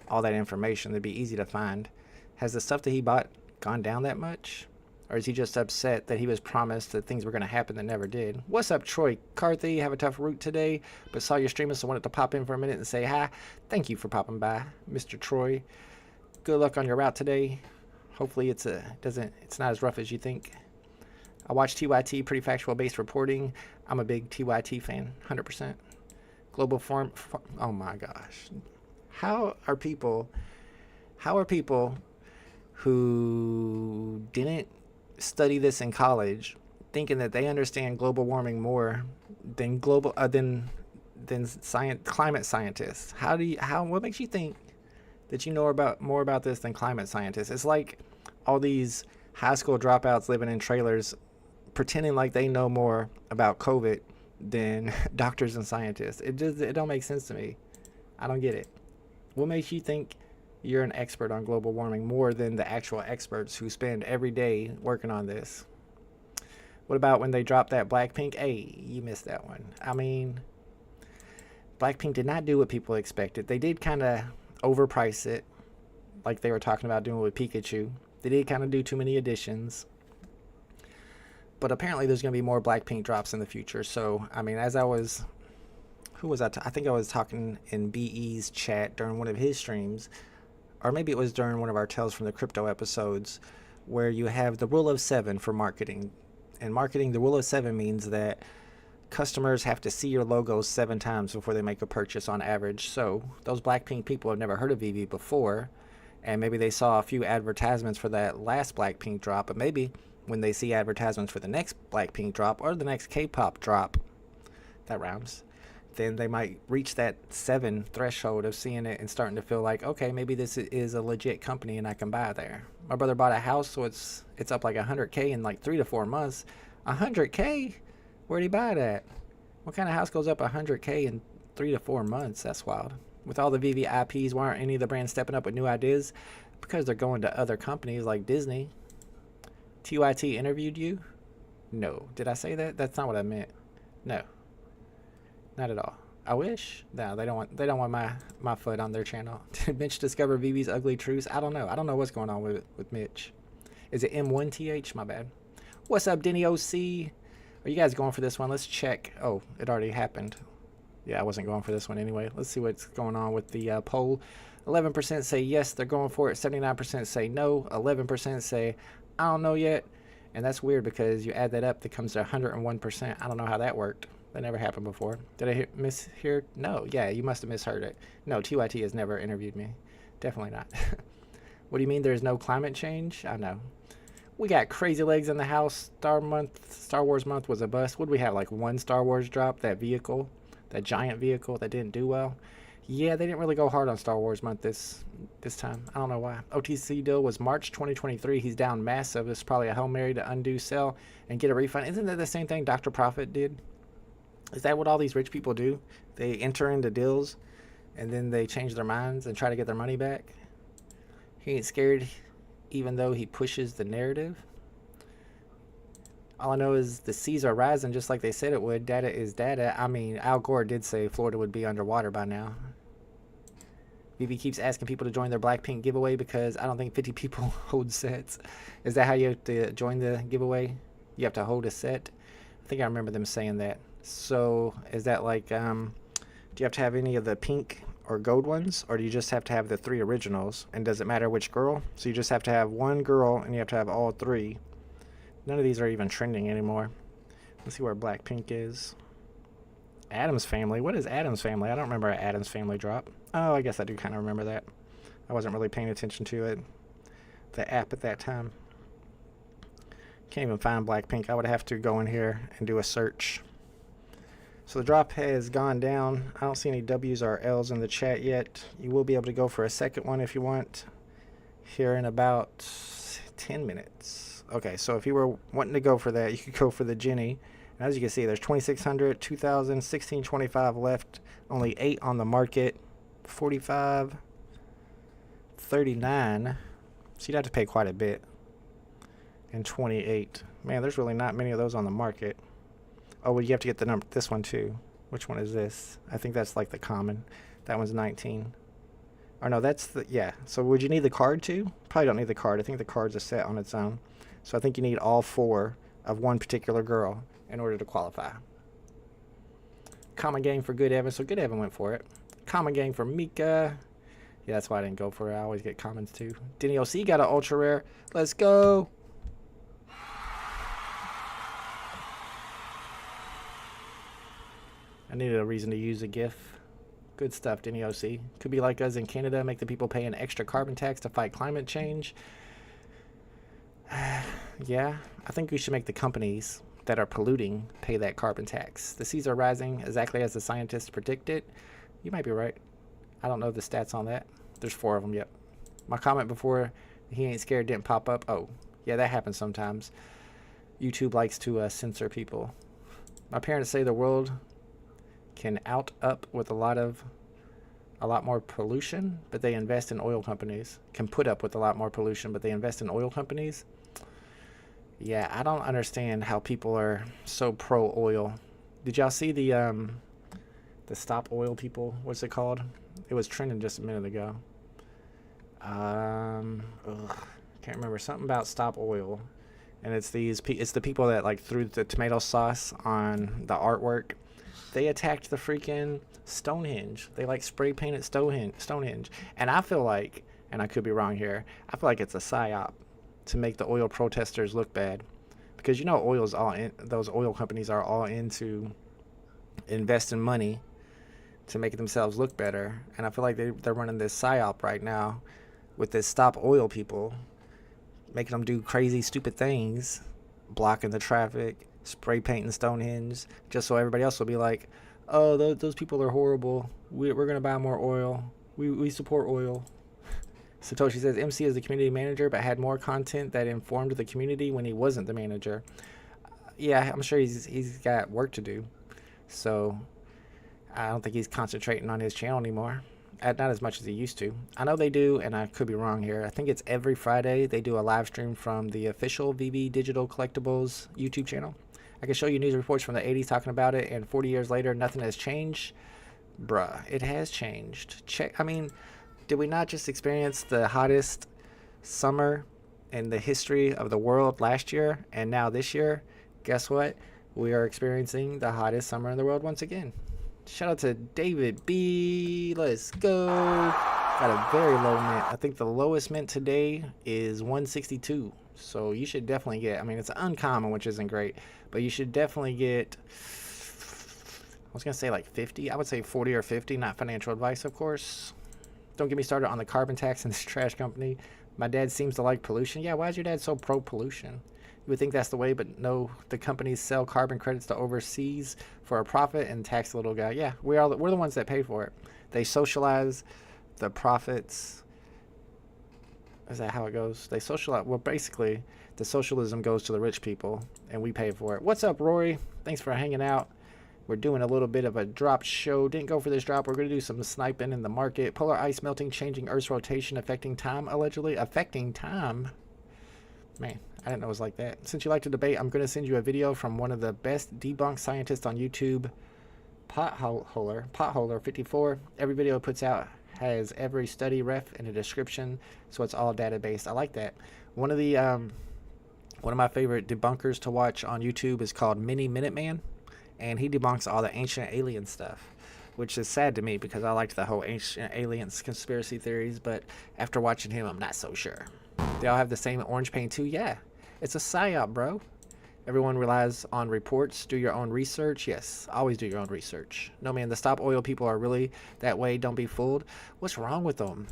all that information. It'd be easy to find. Has the stuff that he bought gone down that much? Or is he just upset that he was promised that things were going to happen that never did? What's up, Troy Carthy? Have a tough route today, but saw your streaming, so wanted to pop in for a minute and say hi. Thank you for popping by, Mr. Troy. Good luck on your route today. Hopefully it's not as rough as you think. I watch TYT, pretty factual based reporting. I'm a big TYT fan, 100%. Global farm, oh my gosh. How are people who didn't study this in college thinking that they understand global warming more than climate scientists? What makes you think that you know more about this than climate scientists? It's like all these high school dropouts living in trailers pretending like they know more about COVID than doctors and scientists. It don't make sense to me. I don't get it. What makes you think you're an expert on global warming more than the actual experts who spend every day working on this? What about when they dropped that Blackpink? Hey, you missed that one. I mean, Blackpink did not do what people expected. They did kind of overprice it, like they were talking about doing with Pikachu. They did kind of do too many additions. But apparently there's going to be more Blackpink drops in the future. So, I mean, as I was... Who was I? I think I was talking in BE's chat during one of his streams. Or maybe it was during one of our Tales from the Crypto episodes, where you have the rule of 7 for marketing. In marketing, the rule of 7 means that customers have to see your logo 7 times before they make a purchase on average. So those Blackpink people have never heard of VeVe before, and maybe they saw a few advertisements for that last Blackpink drop, but maybe when they see advertisements for the next Blackpink drop or the next K-pop drop, that rhymes, then they might reach that 7 threshold of seeing it and starting to feel like, okay, maybe this is a legit company and I can buy there. My brother bought a house, so it's up like 100K in like 3 to 4 months. 100K? Where'd he buy it at? What kind of house goes up 100K in 3 to 4 months? That's wild. With all the VeVe IPs, why aren't any of the brands stepping up with new ideas? Because they're going to other companies like Disney. TYT interviewed you? No. Did I say that? That's not what I meant. No. Not at all. I wish. No, they don't want my foot on their channel. Did Mitch discover VeVe's ugly truths? I don't know. I don't know what's going on with Mitch. Is it M1TH? My bad. What's up, Denny OC? Are you guys going for this one? Let's check. Oh, it already happened. Yeah, I wasn't going for this one anyway. Let's see what's going on with the poll. 11% say yes, they're going for it. 79% say no. 11% say I don't know yet. And that's weird because you add that up, that comes to 101%. I don't know how that worked. That never happened before. Did I mishear? No. Yeah, you must have misheard it. No, TYT has never interviewed me. Definitely not. What do you mean there's no climate change? I know. We got crazy legs in the house. Star Wars month was a bust. What do we have? Like one Star Wars drop? That vehicle? That giant vehicle that didn't do well? Yeah, they didn't really go hard on Star Wars month this time. I don't know why. OTC deal was March 2023. He's down massive. It's probably a Hail Mary to undo sell and get a refund. Isn't that the same thing Dr. Profit did? Is that what all these rich people do? They enter into deals and then they change their minds and try to get their money back? He ain't scared even though he pushes the narrative. All I know is the seas are rising just like they said it would. Data is data. I mean, Al Gore did say Florida would be underwater by now. VeVe keeps asking people to join their Blackpink giveaway because I don't think 50 people hold sets. Is that how you have to join the giveaway? You have to hold a set? I think I remember them saying that. So is that like, do you have to have any of the pink or gold ones? Or do you just have to have the 3 originals? And does it matter which girl? So you just have to have one girl and you have to have all 3. None of these are even trending anymore. Let's see where Blackpink is. Addams Family. What is Addams Family? I don't remember an Addams Family drop. Oh, I guess I do kind of remember that. I wasn't really paying attention to it. The app at that time. Can't even find Blackpink. I would have to go in here and do a search. So the drop has gone down. I don't see any W's or L's in the chat yet. You will be able to go for a second one if you want. Here in about 10 minutes. Okay, so if you were wanting to go for that, you could go for the Jenny. And as you can see, there's 2,600, 2,000, 1,625 left. Only 8 on the market. 45, 39. So you'd have to pay quite a bit. And 28. Man, there's really not many of those on the market. Oh, well, you have to get the number. This one too. Which one is this? I think that's like the common. That one's 19. Or no, that's the, yeah. So would you need the card too? Probably don't need the card. I think the card's a set on its own. So I think you need all 4 of one particular girl in order to qualify. Common game for Good Evan. So Good Evan went for it. Common game for Mika. Yeah, that's why I didn't go for it. I always get commons too. Denny OC got an ultra rare. Let's go. I needed a reason to use a GIF. Good stuff, Denny OC. Could be like us in Canada, make the people pay an extra carbon tax to fight climate change. Yeah, I think we should make the companies that are polluting pay that carbon tax. The seas are rising exactly as the scientists predicted. You might be right. I don't know the stats on that. There's 4 of them, yep. My comment before he ain't scared didn't pop up. Oh, yeah, that happens sometimes. YouTube likes to censor people. My parents say the world can up with a lot more pollution, but they invest in oil companies. Can put up with a lot more pollution, but they invest in oil companies. Yeah, I don't understand how people are so pro oil. Did y'all see the stop oil people? What's it called? It was trending just a minute ago. Can't remember, something about stop oil. And it's the people that like threw the tomato sauce on the artwork. They attacked the freaking Stonehenge. They like spray painted Stonehenge. And I feel like, and I could be wrong here, I feel like it's a psyop to make the oil protesters look bad. Because you know those oil companies are all into investing money to make themselves look better. And I feel like they're running this psyop right now with this stop oil people, making them do crazy stupid things, blocking the traffic, spray painting Stonehenge, just so everybody else will be like, oh, those people are horrible. We're going to buy more oil. We support oil. Satoshi says MC is the community manager, but had more content that informed the community when he wasn't the manager. Yeah, I'm sure he's got work to do. So I don't think he's concentrating on his channel anymore. not as much as he used to. I know they do, and I could be wrong here. I think it's every Friday they do a live stream from the official VeVe Digital Collectibles YouTube channel. I can show you news reports from the 80s talking about it, and 40 years later, nothing has changed. Bruh, it has changed. I mean, did we not just experience the hottest summer in the history of the world last year, and now this year? Guess what? We are experiencing the hottest summer in the world once again. Shout out to David B. Let's go. Got a very low mint. I think the lowest mint today is 162. So you should definitely get, I mean, it's uncommon, which isn't great, but you should definitely get, I was going to say like 50. I would say 40 or 50, not financial advice, of course. Don't get me started on the carbon tax in this trash company. My dad seems to like pollution. Yeah, why is your dad so pro-pollution? You would think that's the way, but no, the companies sell carbon credits to overseas for a profit and tax the little guy. Yeah, we're the ones that pay for it. They socialize the profits. Is that how it goes? They socialize. Well, basically, the socialism goes to the rich people, and we pay for it. What's up, Rory? Thanks for hanging out. We're doing a little bit of a drop show. Didn't go for this drop. We're going to do some sniping in the market. Polar ice melting, changing Earth's rotation, affecting time, allegedly. Affecting time? Man, I didn't know it was like that. Since you like to debate, I'm going to send you a video from one of the best debunked scientists on YouTube, Potholer54. Every video it puts out has every study ref in a description, so it's all data-based. I like that. One of my favorite debunkers to watch on YouTube is called Mini Minuteman, and he debunks all the ancient alien stuff, which is sad to me because I liked the whole ancient aliens conspiracy theories, but after watching him, I'm not so sure. They all have the same orange paint too? Yeah. It's a psyop, bro. Everyone relies on reports. Do your own research. Yes, always do your own research. No, man, the stop oil people are really that way. Don't be fooled. What's wrong with them?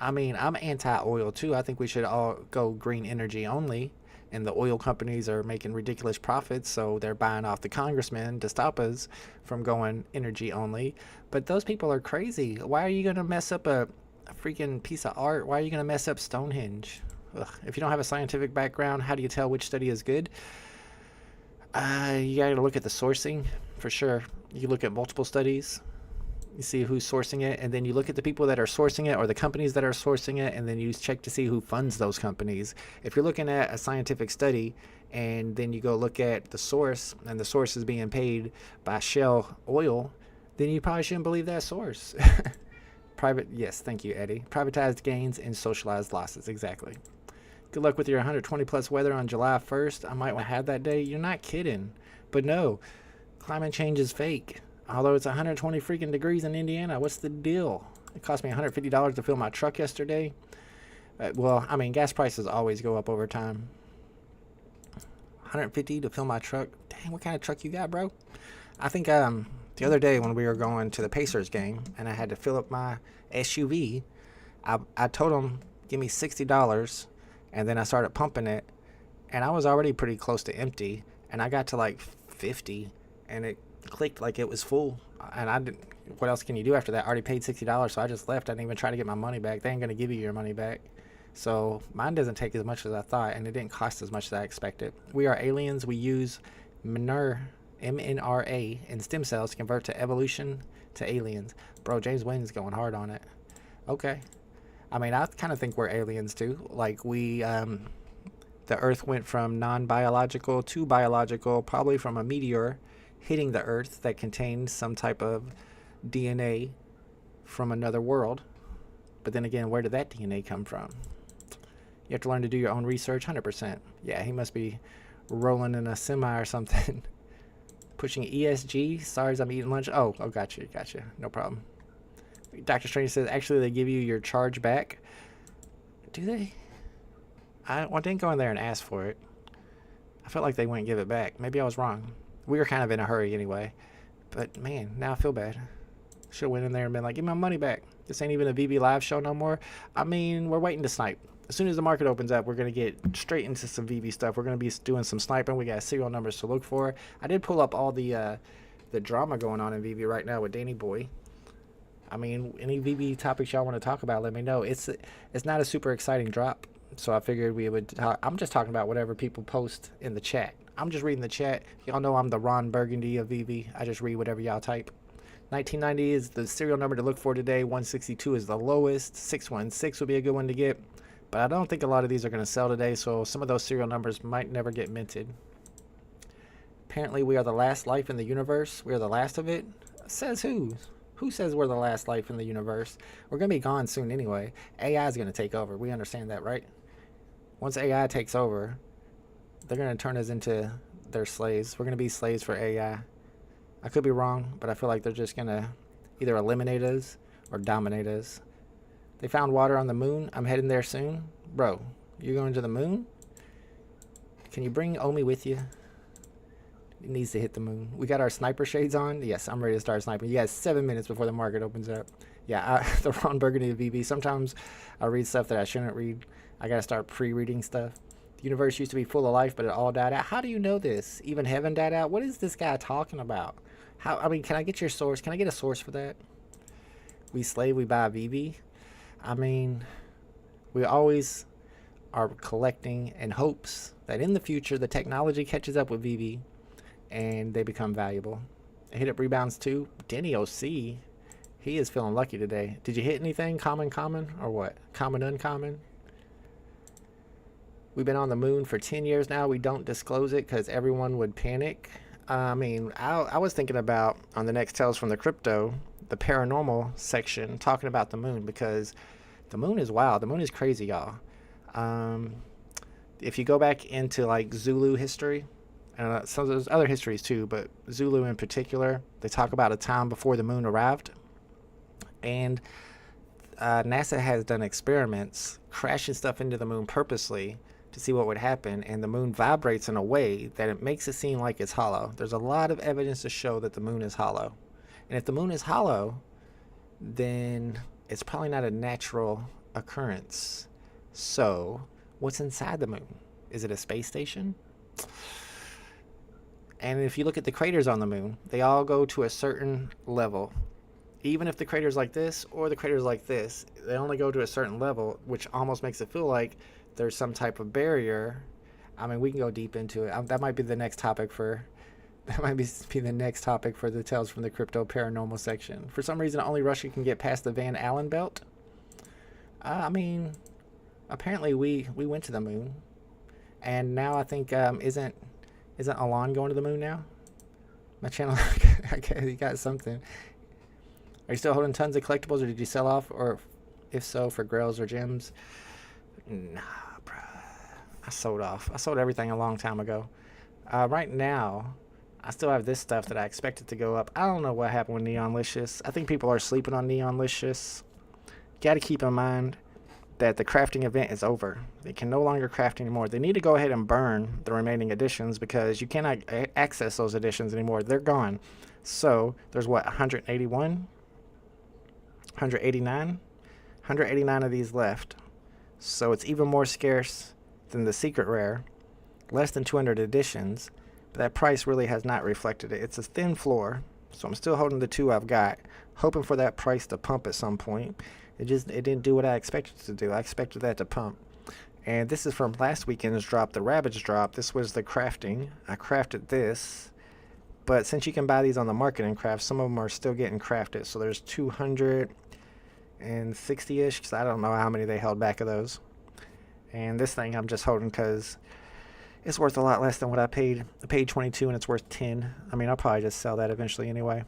I mean, I'm anti-oil too. I think we should all go green energy only. And the oil companies are making ridiculous profits, so they're buying off the congressmen to stop us from going energy only. But those people are crazy. Why are you going to mess up a freaking piece of art? Why are you going to mess up Stonehenge? Ugh. If you don't have a scientific background, how do you tell which study is good? You gotta look at the sourcing for sure. You look at multiple studies, you see who's sourcing it, and then you look at the people that are sourcing it or the companies that are sourcing it, and then you check to see who funds those companies. If you're looking at a scientific study and then you go look at the source and the source is being paid by Shell Oil, then you probably shouldn't believe that source. Yes, thank you, Eddie. Privatized gains and socialized losses, exactly. Good luck with your 120 plus weather on July 1st. I might want to have that day. You're not kidding. But no, climate change is fake. Although it's 120 freaking degrees in Indiana, what's the deal? It cost me $150 to fill my truck yesterday. Well, I mean, gas prices always go up over time. $150 to fill my truck. Dang, what kind of truck you got, bro? I think the other day when we were going to the Pacers game and I had to fill up my SUV, I told them, give me $60. And then I started pumping it, and I was already pretty close to empty, and I got to like 50, and it clicked like it was full. And I didn't. What else can you do after that? I already paid $60, so I just left. I didn't even try to get my money back. They ain't gonna give you your money back. So mine doesn't take as much as I thought, and it didn't cost as much as I expected. We are aliens. We use MNRA in stem cells to convert to evolution to aliens. Bro, James Wynn's going hard on it. Okay. I mean, I kind of think we're aliens too. Like the Earth went from non-biological to biological, probably from a meteor hitting the Earth that contained some type of DNA from another world. But then again, where did that DNA come from? You have to learn to do your own research, 100%. Yeah, he must be rolling in a semi or something. Pushing ESG. Sorry, I'm eating lunch. Oh, gotcha. No problem. Dr. Strange says, actually, they give you your charge back. Do they? I didn't go in there and ask for it. I felt like they wouldn't give it back. Maybe I was wrong. We were kind of in a hurry anyway. But, man, now I feel bad. Should have went in there and been like, give me my money back. This ain't even a VeVe live show no more. I mean, we're waiting to snipe. As soon as the market opens up, we're going to get straight into some VeVe stuff. We're going to be doing some sniping. We got serial numbers to look for. I did pull up all the drama going on in VeVe right now with Danny Boy. I mean, any VeVe topics y'all want to talk about, let me know. It's not a super exciting drop, so I figured we would talk. I'm just talking about whatever people post in the chat. I'm just reading the chat. Y'all know I'm the Ron Burgundy of VeVe. I just read whatever y'all type. 1990 is the serial number to look for today. 162 is the lowest. 616 would be a good one to get. But I don't think a lot of these are going to sell today, so some of those serial numbers might never get minted. Apparently, we are the last life in the universe. We are the last of it. Says who? Who says we're the last life in the universe? We're going to be gone soon anyway. AI is going to take over. We understand that, right? Once AI takes over, they're going to turn us into their slaves. We're going to be slaves for AI. I could be wrong, but I feel like they're just going to either eliminate us or dominate us. They found water on the moon. I'm heading there soon. Bro, you're going to the moon? Can you bring Omi with you? It needs to hit the moon. We got our sniper shades on. Yes, I'm ready to start sniping. You guys, 7 minutes before the market opens up. Yeah, the Ron Burgundy of VeVe. Sometimes I read stuff that I shouldn't read. I got to start pre-reading stuff. The universe used to be full of life, but it all died out. How do you know this? Even heaven died out? What is this guy talking about? How? I mean, can I get your source? Can I get a source for that? We slave, we buy VeVe. I mean, we always are collecting in hopes that in the future the technology catches up with VeVe and they become valuable. Hit up rebounds too. Denny OC, he is feeling lucky today. Did you hit anything? Common, or what? Common, uncommon? We've been on the moon for 10 years now. We don't disclose it because everyone would panic. I mean, I was thinking about on the next Tales from the Crypto, the paranormal section, talking about the moon, because the moon is wild. The moon is crazy, y'all. If you go back into like Zulu history, and some of those other histories too, but Zulu in particular, they talk about a time before the moon arrived. And NASA has done experiments crashing stuff into the moon purposely to see what would happen, and the moon vibrates in a way that it makes it seem like it's hollow. There's a lot of evidence to show that the moon is hollow. And if the moon is hollow, then it's probably not a natural occurrence. So, what's inside the moon? Is it a space station? And if you look at the craters on the moon, they all go to a certain level. Even if the crater's like this or the crater's like this, they only go to a certain level, which almost makes it feel like there's some type of barrier. I mean, we can go deep into it. That might be the next topic for... That might be the next topic for the Tales from the Crypto Paranormal section. For some reason, only Russia can get past the Van Allen belt. I mean, apparently we went to the moon, and now I think isn't Alon going to the moon now? My channel, okay, you got something. Are you still holding tons of collectibles, or did you sell off, or if so, for grails or gems? Nah, bro. I sold off. I sold everything a long time ago. Right now, I still have this stuff that I expected to go up. I don't know what happened with Neonlicious. I think people are sleeping on Neonlicious. Got to keep in mind that the crafting event is over. They can no longer craft anymore. They need to go ahead and burn the remaining editions because you cannot access those editions anymore. They're gone. So there's what, 181? 189? 189 of these left. So it's even more scarce than the secret rare. Less than 200 editions. But that price really has not reflected it. It's a thin floor. So I'm still holding the two I've got, hoping for that price to pump at some point. It didn't do what I expected it to do. I expected that to pump. And this is from last weekend's drop, the Ravage drop. This was the crafting. I crafted this. But since you can buy these on the market and craft, some of them are still getting crafted. So there's 260-ish, because I don't know how many they held back of those. And this thing I'm just holding because it's worth a lot less than what I paid. I paid 22 and it's worth 10. I mean, I'll probably just sell that eventually anyway.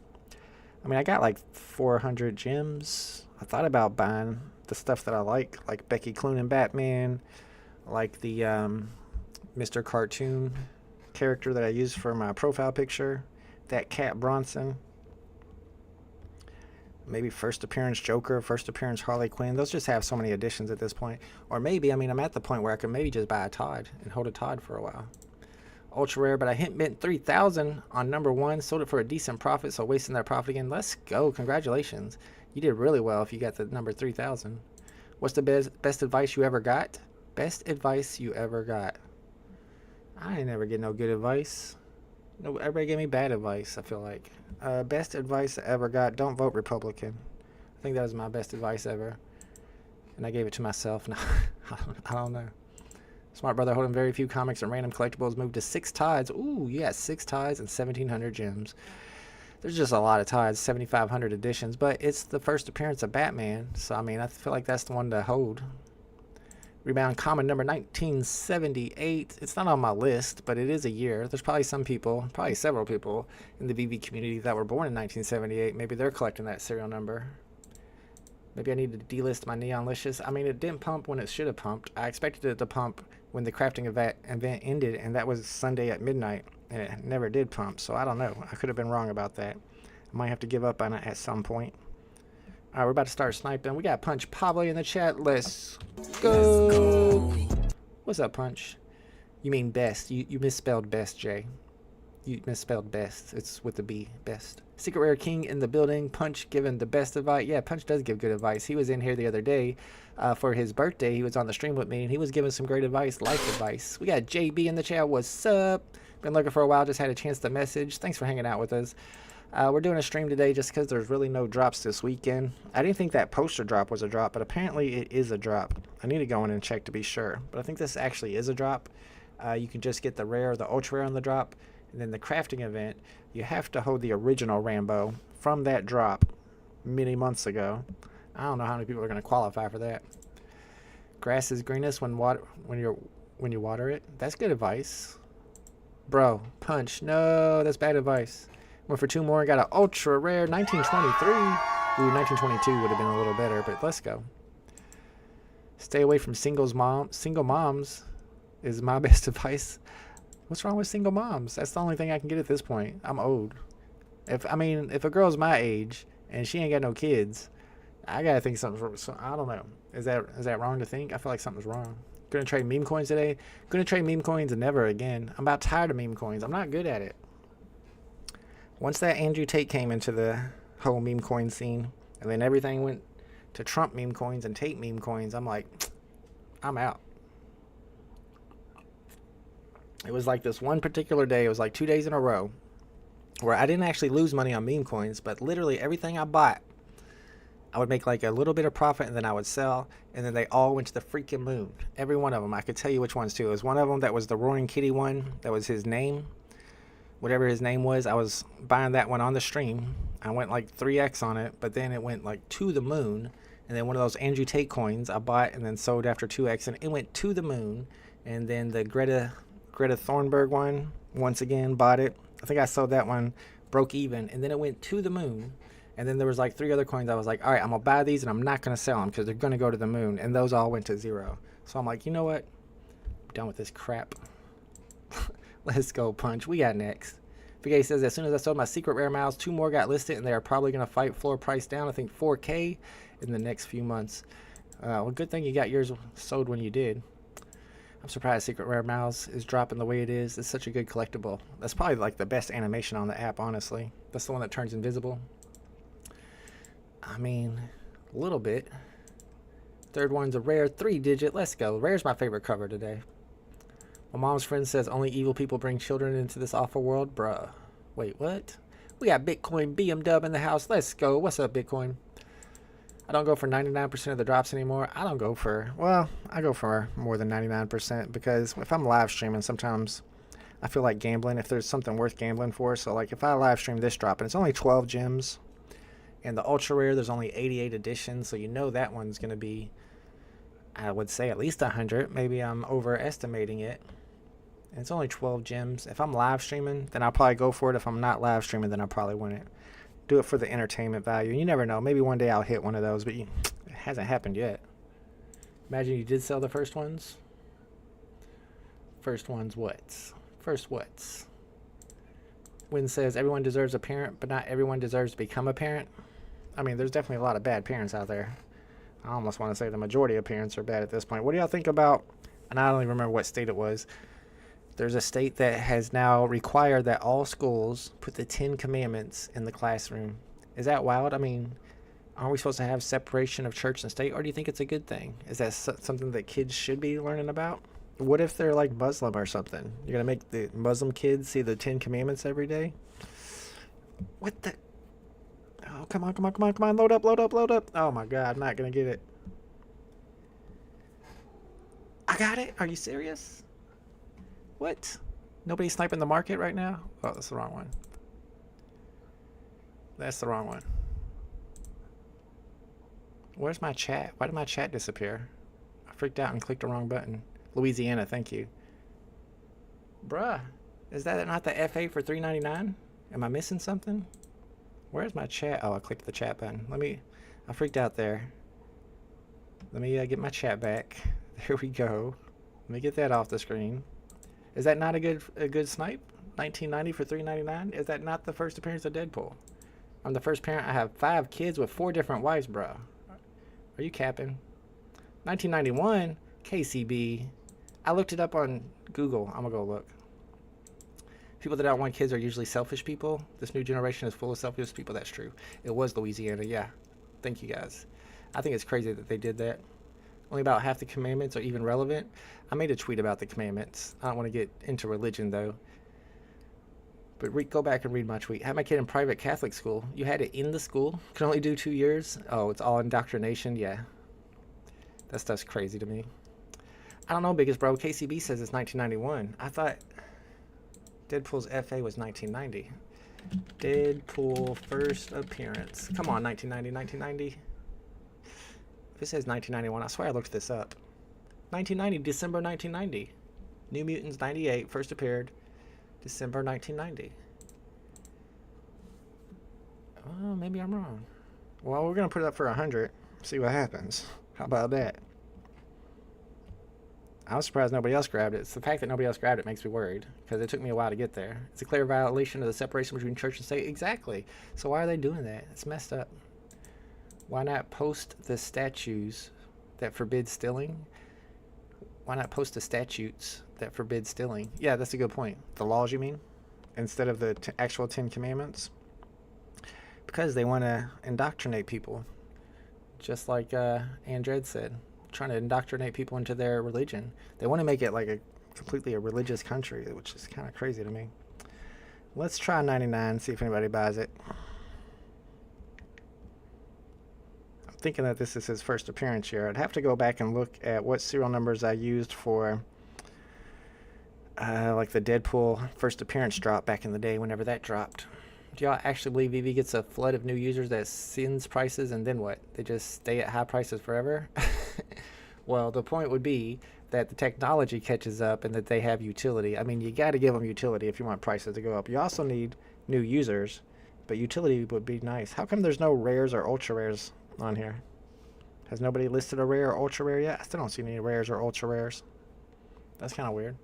I mean, I got like 400 gems. I thought about buying the stuff that I like Becky Clune and Batman, like the Mr. Cartoon character that I used for my profile picture, that Cat Bronson, maybe first appearance Joker, first appearance Harley Quinn. Those just have so many editions at this point. Or maybe, I mean, I'm at the point where I could maybe just buy a Todd and hold a Todd for a while. Ultra rare, but I hit mint 3,000 on number one, sold it for a decent profit, so wasting that profit again. Let's go. Congratulations. You did really well if you got the number 3,000. What's the best advice you ever got? Best advice you ever got? I ain't never get no good advice. No, everybody gave me bad advice, I feel like. Best advice I ever got, don't vote Republican. I think that was my best advice ever. And I gave it to myself. No, I don't know. Smart brother holding very few comics and random collectibles moved to 6 Todds. Ooh, yeah, 6 Todds and 1,700 gems. There's just a lot of ties, 7,500 editions, but it's the first appearance of Batman, so I mean, I feel like that's the one to hold. Rebound common number 1978. It's not on my list, but it is a year. There's probably some people, probably several people in the VeVe community that were born in 1978. Maybe they're collecting that serial number. Maybe I need to delist my Neonlicious. I mean, it didn't pump when it should have pumped. I expected it to pump when the crafting event ended, and that was Sunday at midnight, and it never did pump. So I don't know. I could have been wrong about that. I might have to give up on it at some point. All right, we're about to start sniping. We got Punch Pablo in the chat. Let's go. What's up, Punch? You mean best. You misspelled best, Jay. You misspelled best. It's with the B, best. Secret Rare King in the building. Punch giving the best advice. Yeah, Punch does give good advice. He was in here the other day for his birthday. He was on the stream with me, and he was giving some great advice, life advice. We got JB in the chat. What's up? Been looking for a while. Just had a chance to message. Thanks for hanging out with us. We're doing a stream today just because there's really no drops this weekend. I didn't think that poster drop was a drop, but apparently it is a drop. I need to go in and check to be sure, but I think this actually is a drop. You can just get the rare, the ultra rare on the drop, and then the crafting event, you have to hold the original Rambo from that drop many months ago. I don't know how many people are going to qualify for that. Grass is greenest when you water it. That's good advice. Bro, Punch. No, that's bad advice. Went for two more and got an ultra rare 1923. Ooh, 1922 would have been a little better, but let's go. Stay away from single moms is my best advice. What's wrong with single moms? That's the only thing I can get at this point. I'm old. If a girl's my age and she ain't got no kids, I gotta think something's wrong. So, I don't know. Is that wrong to think? I feel like something's wrong. Gonna trade meme coins today. Gonna trade meme coins and never again. I'm about tired of meme coins. I'm not good at it. Once that Andrew Tate came into the whole meme coin scene, and then everything went to Trump meme coins and Tate meme coins, I'm like, I'm out. It was like this one particular day, it was like 2 days in a row, where I didn't actually lose money on meme coins, but literally everything I bought, I would make like a little bit of profit, and then I would sell, and then they all went to the freaking moon. Every one of them. I could tell you which ones too. It was one of them that was the Roaring Kitty one, that was his name. Whatever his name was, I was buying that one on the stream. I went like 3x on it, but then it went like to the moon. And then one of those Andrew Tate coins I bought and then sold after 2x, and it went to the moon. And then the Greta Thunberg one, once again, bought it. I think I sold that one, broke even, and then it went to the moon. And then there was like 3 other coins I was like, all right, I'm going to buy these and I'm not going to sell them because they're going to go to the moon. And those all went to 0. So I'm like, you know what? I'm done with this crap. Let's go, Punch. We got next. VeVe says, as soon as I sold my secret rare mouse, 2 more got listed, and they are probably going to fight floor price down, I think 4K in the next few months. Well, good thing you got yours sold when you did. I'm surprised secret rare mouse is dropping the way it is. It's such a good collectible. That's probably like the best animation on the app, honestly. That's the one that turns invisible. I mean, a little bit. Third one's a rare 3-digit. Let's go. Rare's my favorite cover today. My mom's friend says only evil people bring children into this awful world. Bruh. Wait, what? We got Bitcoin BM in the house. Let's go. What's up, Bitcoin? I don't go for 99% of the drops anymore. I don't go for, well, I go for more than 99% because if I'm live streaming, sometimes I feel like gambling if there's something worth gambling for. So, like, if I live stream this drop and it's only 12 gems and the ultra rare, there's only 88 editions. So, you know that one's going to be, I would say, at least 100. Maybe I'm overestimating it. And it's only 12 gems. If I'm live streaming, then I'll probably go for it. If I'm not live streaming, then I'll probably win it. Do it for the entertainment value. You never know. Maybe one day I'll hit one of those, but it hasn't happened yet. Imagine you did sell the first ones. First ones what? First what's? Win says everyone deserves a parent, but not everyone deserves to become a parent. I mean, there's definitely a lot of bad parents out there. I almost want to say the majority of parents are bad at this point. What do y'all think about, and I don't even remember what state it was, there's a state that has now required that all schools put the 10 Commandments in the classroom. Is that wild? I mean, aren't we supposed to have separation of church and state, or do you think it's a good thing? Is that something that kids should be learning about? What if they're like Muslim or something? You're going to make the Muslim kids see the 10 Commandments every day? What the? Oh, come on, come on, come on, come on. Load up, load up, load up. Oh my God, I'm not going to get it. I got it? Are you serious? What? Nobody's sniping the market right now? Oh, that's the wrong one. That's the wrong one. Where's my chat? Why did my chat disappear? I freaked out and clicked the wrong button. Louisiana, thank you. Bruh, is that not the FA for $3.99? Am I missing something? Where's my chat? Oh, I clicked the chat button. I freaked out there. Let me get my chat back. There we go. Let me get that off the screen. Is that not a good snipe? 1990 for $3.99? Is that not the first appearance of Deadpool? I'm the first parent. I have 5 kids with 4 different wives, bro. Are you capping? 1991? KCB. I looked it up on Google. I'm gonna go look. People that don't want kids are usually selfish people. This new generation is full of selfish people. That's true. It was Louisiana, yeah. Thank you guys. I think it's crazy that they did that. Only about half the commandments are even relevant. I made a tweet about the commandments. I don't want to get into religion though. But go back and read my tweet. Had my kid in private Catholic school. You had it in the school. Can only do 2 years. Oh, it's all indoctrination. Yeah, that stuff's crazy to me. I don't know, biggest bro. KCB says it's 1991. I thought Deadpool's FA was 1990. Deadpool first appearance. Come on, 1990, 1990. If it says 1991, I swear I looked this up. 1990, December 1990. New Mutants 98, first appeared December 1990. Oh, maybe I'm wrong. Well, we're going to put it up for 100. See what happens. How about that? I was surprised nobody else grabbed it. It's the fact that nobody else grabbed it makes me worried, because it took me a while to get there. It's a clear violation of the separation between church and state. Exactly. So why are they doing that? It's messed up. Why not post the statutes that forbid stealing? Why not post the statutes that forbid stealing? Yeah, that's a good point. The laws, you mean? Instead of the actual 10 Commandments? Because they want to indoctrinate people. Just like Andred said. Trying to indoctrinate people into their religion. They want to make it like completely a religious country, which is kind of crazy to me. Let's try 99, see if anybody buys it. I'm thinking that this is his first appearance here. I'd have to go back and look at what serial numbers I used for like the Deadpool first appearance drop back in the day, whenever that dropped. Do y'all actually believe VeVe gets a flood of new users that sends prices and then what? They just stay at high prices forever? Well, the point would be that the technology catches up and that they have utility. I mean, you got to give them utility if you want prices to go up. You also need new users, but utility would be nice. How come there's no rares or ultra rares on here? Has nobody listed a rare or ultra rare yet? I still don't see any rares or ultra rares. That's kind of weird.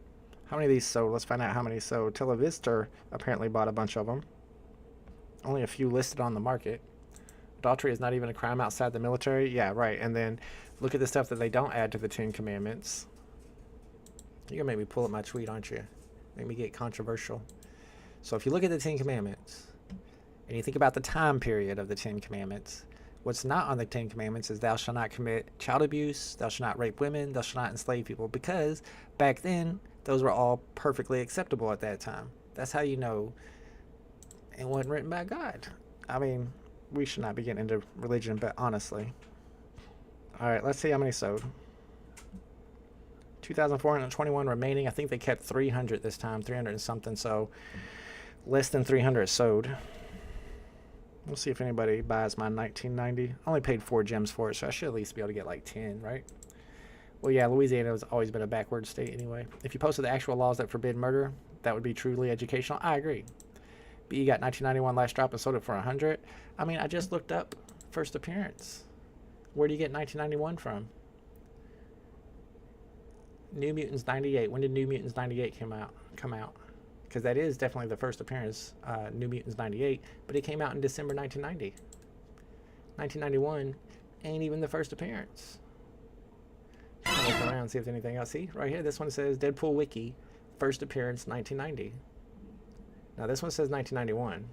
How many of these sold? Let's find out how many sold. Televistor apparently bought a bunch of them. Only a few listed on the market. Adultery is not even a crime outside the military. Yeah, right. And then look at the stuff that they don't add to the 10 Commandments. You're going to make me pull up my tweet, aren't you? Make me get controversial. So if you look at the 10 Commandments, and you think about the time period of the 10 Commandments, what's not on the 10 Commandments is thou shalt not commit child abuse, thou shalt not rape women, thou shalt not enslave people. Because back then, those were all perfectly acceptable at that time. That's how you know it wasn't written by God. I mean, we should not be getting into religion, but honestly. Alright, let's see how many sold. 2,421 remaining. I think they kept 300 this time, 300 and something, so less than 300 sold. We'll see if anybody buys my 1990. I only paid 4 gems for it, so I should at least be able to get like 10, right? Well, yeah, Louisiana has always been a backward state anyway. If you posted the actual laws that forbid murder, that would be truly educational. I agree. But you got 1991 last drop and sold it for 100. I mean, I just looked up first appearance. Where do you get 1991 from? New Mutants 98. When did New Mutants 98 come out? Because that is definitely the first appearance, New Mutants 98, but it came out in December 1990. 1991 ain't even the first appearance. Look around, see if there's anything else. See, right here, this one says Deadpool Wiki, first appearance 1990. Now this one says 1991.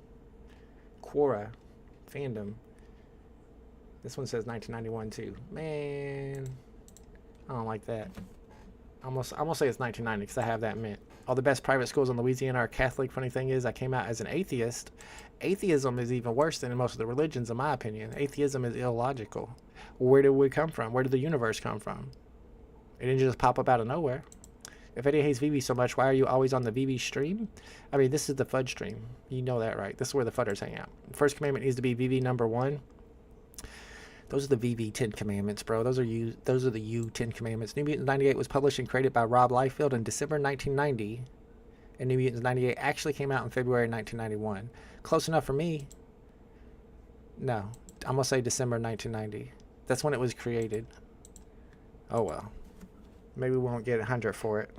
Quora, fandom. This one says 1991 too. Man, I don't like that. I'm gonna say it's 1990 because I have that mint. All the best private schools in Louisiana are Catholic. Funny thing is, I came out as an atheist. Atheism is even worse than most of the religions, in my opinion. Atheism is illogical. Where did we come from? Where did the universe come from? It didn't just pop up out of nowhere. If Eddie hates VeVe so much, why are you always on the VeVe stream? I mean, this is the FUD stream. You know that, right? This is where the FUDders hang out. First commandment needs to be VeVe number 1. Those are the VeVe 10 commandments, bro. Those are the U 10 commandments. New Mutants 98 was published and created by Rob Liefeld in December 1990. And New Mutants 98 actually came out in February 1991. Close enough for me. No, I'm going to say December 1990. That's when it was created. Oh, well. Maybe we won't get 100 for it.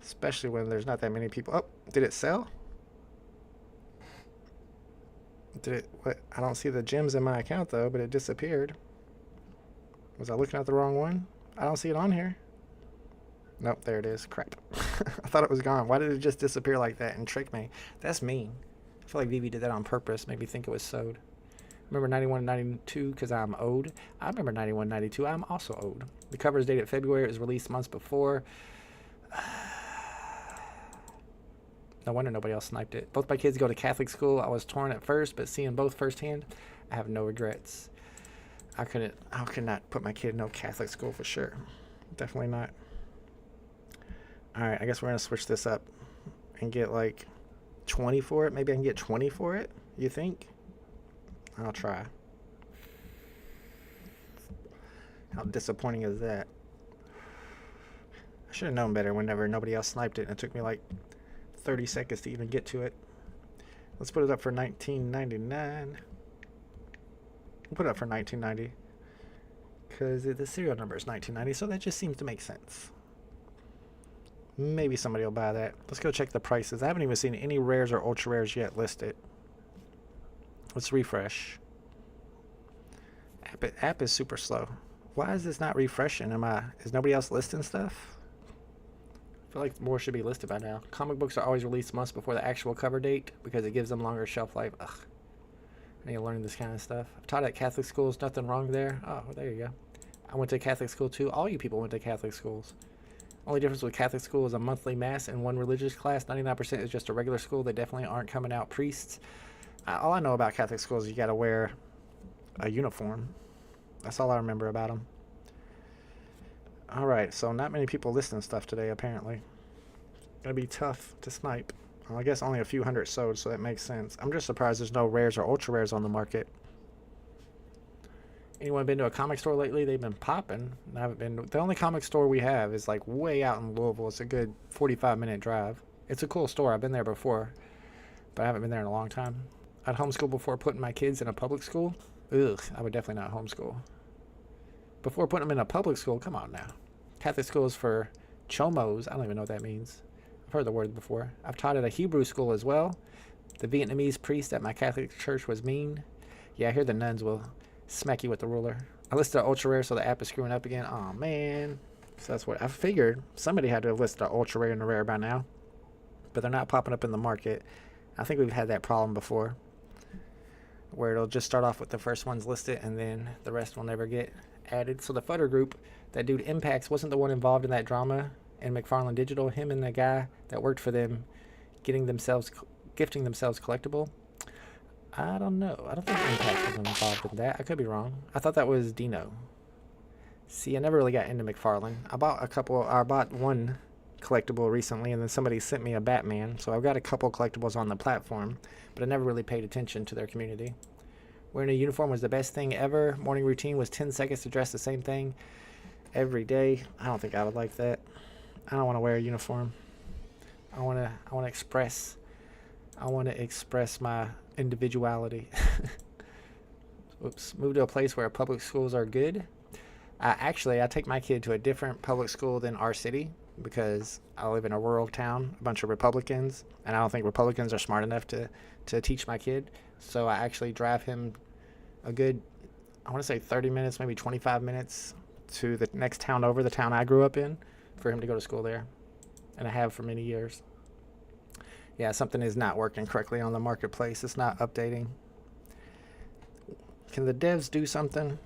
Especially when there's not that many people. Oh, did it sell? Did it? What? I don't see the gems in my account, though, but it disappeared. Was I looking at the wrong one? I don't see it on here. Nope, there it is. Crap. I thought it was gone. Why did it just disappear like that and trick me? That's mean. I feel like VeVe did that on purpose. Made me think it was sold. Remember 91 and 92 because I'm owed. I remember 91 and 92. I'm also owed. The cover is dated February. It was released months before. No wonder nobody else sniped it. Both my kids go to Catholic school. I was torn at first, but seeing both firsthand, I have no regrets. I could not put my kid in no Catholic school for sure. Definitely not. Alright, I guess we're going to switch this up and get like 20 for it. Maybe I can get 20 for it, you think? I'll try. How disappointing is that? I should have known better whenever nobody else sniped it and it took me like 30 seconds to even get to it. Let's put it up for 1999. We'll put it up for 1990 because the serial number is 1990, so that just seems to make sense. Maybe somebody will buy that. Let's go check the prices. I haven't even seen any rares or ultra rares yet listed. Let's refresh. App is super slow. Why is this not refreshing? Is nobody else listing stuff? I feel like more should be listed by now. Comic books are always released months before the actual cover date because it gives them longer shelf life. Ugh. I need to learn this kind of stuff. I've taught at Catholic schools. Nothing wrong there. Oh, there you go. I went to Catholic school too. All you people went to Catholic schools. Only difference with Catholic school is a monthly mass and one religious class. 99% is just a regular school. They definitely aren't coming out priests. All I know about Catholic schools is you got to wear a uniform. That's all I remember about them. Alright, so not many people listing stuff today, apparently. Gonna be tough to snipe. Well, I guess only a few hundred sold, so that makes sense. I'm just surprised there's no rares or ultra rares on the market. Anyone been to a comic store lately? They've been popping. I haven't been. The only comic store we have is like way out in Louisville. It's a good 45-minute drive. It's a cool store. I've been there before, but I haven't been there in a long time. I'd homeschool before putting my kids in a public school. Ugh, I would definitely not homeschool. Before putting them in a public school? Come on now. Catholic school is for chomos. I don't even know what that means. I've heard the word before. I've taught at a Hebrew school as well. The Vietnamese priest at my Catholic church was mean. Yeah, I hear the nuns will smack you with the ruler. I listed ultra rare, so the app is screwing up again. Oh man. So that's what I figured. Somebody had to have listed the ultra rare and the rare by now, but they're not popping up in the market. I think we've had that problem before, where it'll just start off with the first ones listed and then the rest will never get added. So the Fudder group, that dude Impacts wasn't the one involved in that drama in McFarlane Digital. Him and the guy that worked for them gifting themselves collectible. I don't know. I don't think Impact was involved in that. I could be wrong. I thought that was Dino. See, I never really got into McFarlane. I bought one collectible recently, and then somebody sent me a Batman. So I've got a couple collectibles on the platform, but I never really paid attention to their community. Wearing a uniform was the best thing ever. Morning routine was 10 seconds to dress the same thing every day. I don't think I would like that. I don't want to wear a uniform. I want to express my individuality. Oops. Move to a place where public schools are good. I take my kid to a different public school than our city because I live in a rural town, a bunch of Republicans, and I don't think Republicans are smart enough to teach my kid. So I actually drive him a good, I want to say 30 minutes, maybe 25 minutes to the next town over, the town I grew up in, for him to go to school there. And I have for many years. Yeah, something is not working correctly on the marketplace. It's not updating. Can the devs do something?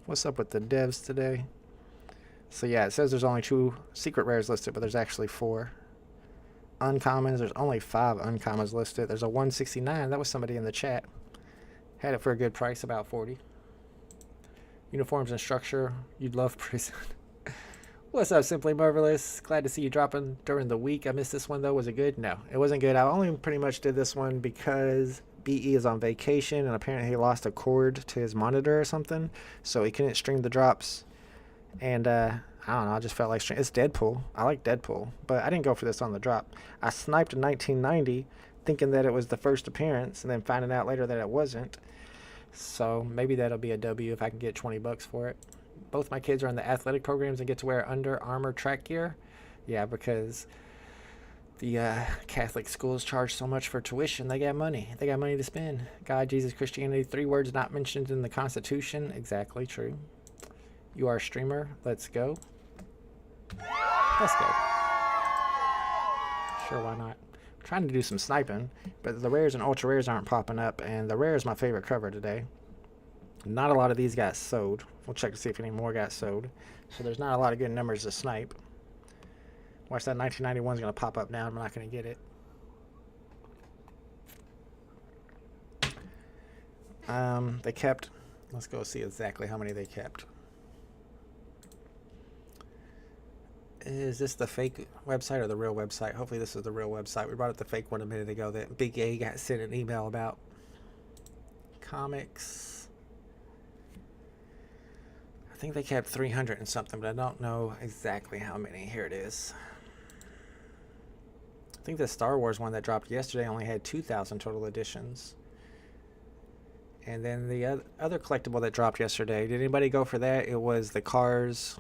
What's up with the devs today? So yeah, it says there's only 2 secret rares listed, but there's actually 4. Uncommons, there's only 5 uncommons listed. There's a 169. That was somebody in the chat. Had it for a good price, about 40. Uniforms and structure. You'd love prison. What's up, Simply Marvelous? Glad to see you dropping during the week. I missed this one, though. Was it good? No, it wasn't good. I only pretty much did this one because BE is on vacation, and apparently he lost a cord to his monitor or something, so he couldn't stream the drops. And, I don't know, I just felt like it's Deadpool. I like Deadpool, but I didn't go for this on the drop. I sniped in 1990, thinking that it was the first appearance, and then finding out later that it wasn't. So maybe that'll be a W if I can get 20 bucks for it. Both my kids are in the athletic programs and get to wear Under Armour track gear. Yeah, because the Catholic schools charge so much for tuition. They got money. They got money to spend. God, Jesus, Christianity, 3 words not mentioned in the Constitution. Exactly true. You are a streamer. Let's go. Let's go. Sure, why not? I'm trying to do some sniping, but the rares and ultra rares aren't popping up, and the rare is my favorite cover today. Not a lot of these got sold. We'll check to see if any more got sold. So there's not a lot of good numbers to snipe. Watch that 1991 is going to pop up now. I'm not going to get it. They kept... Let's go see exactly how many they kept. Is this the fake website or the real website? Hopefully this is the real website. We brought up the fake one a minute ago that Big A got sent an email about. Comics... I think they kept 300 and something, but I don't know exactly how many. Here it is. I think the Star Wars one that dropped yesterday only had 2,000 total editions. And then the other collectible that dropped yesterday, did anybody go for that? It was the Cars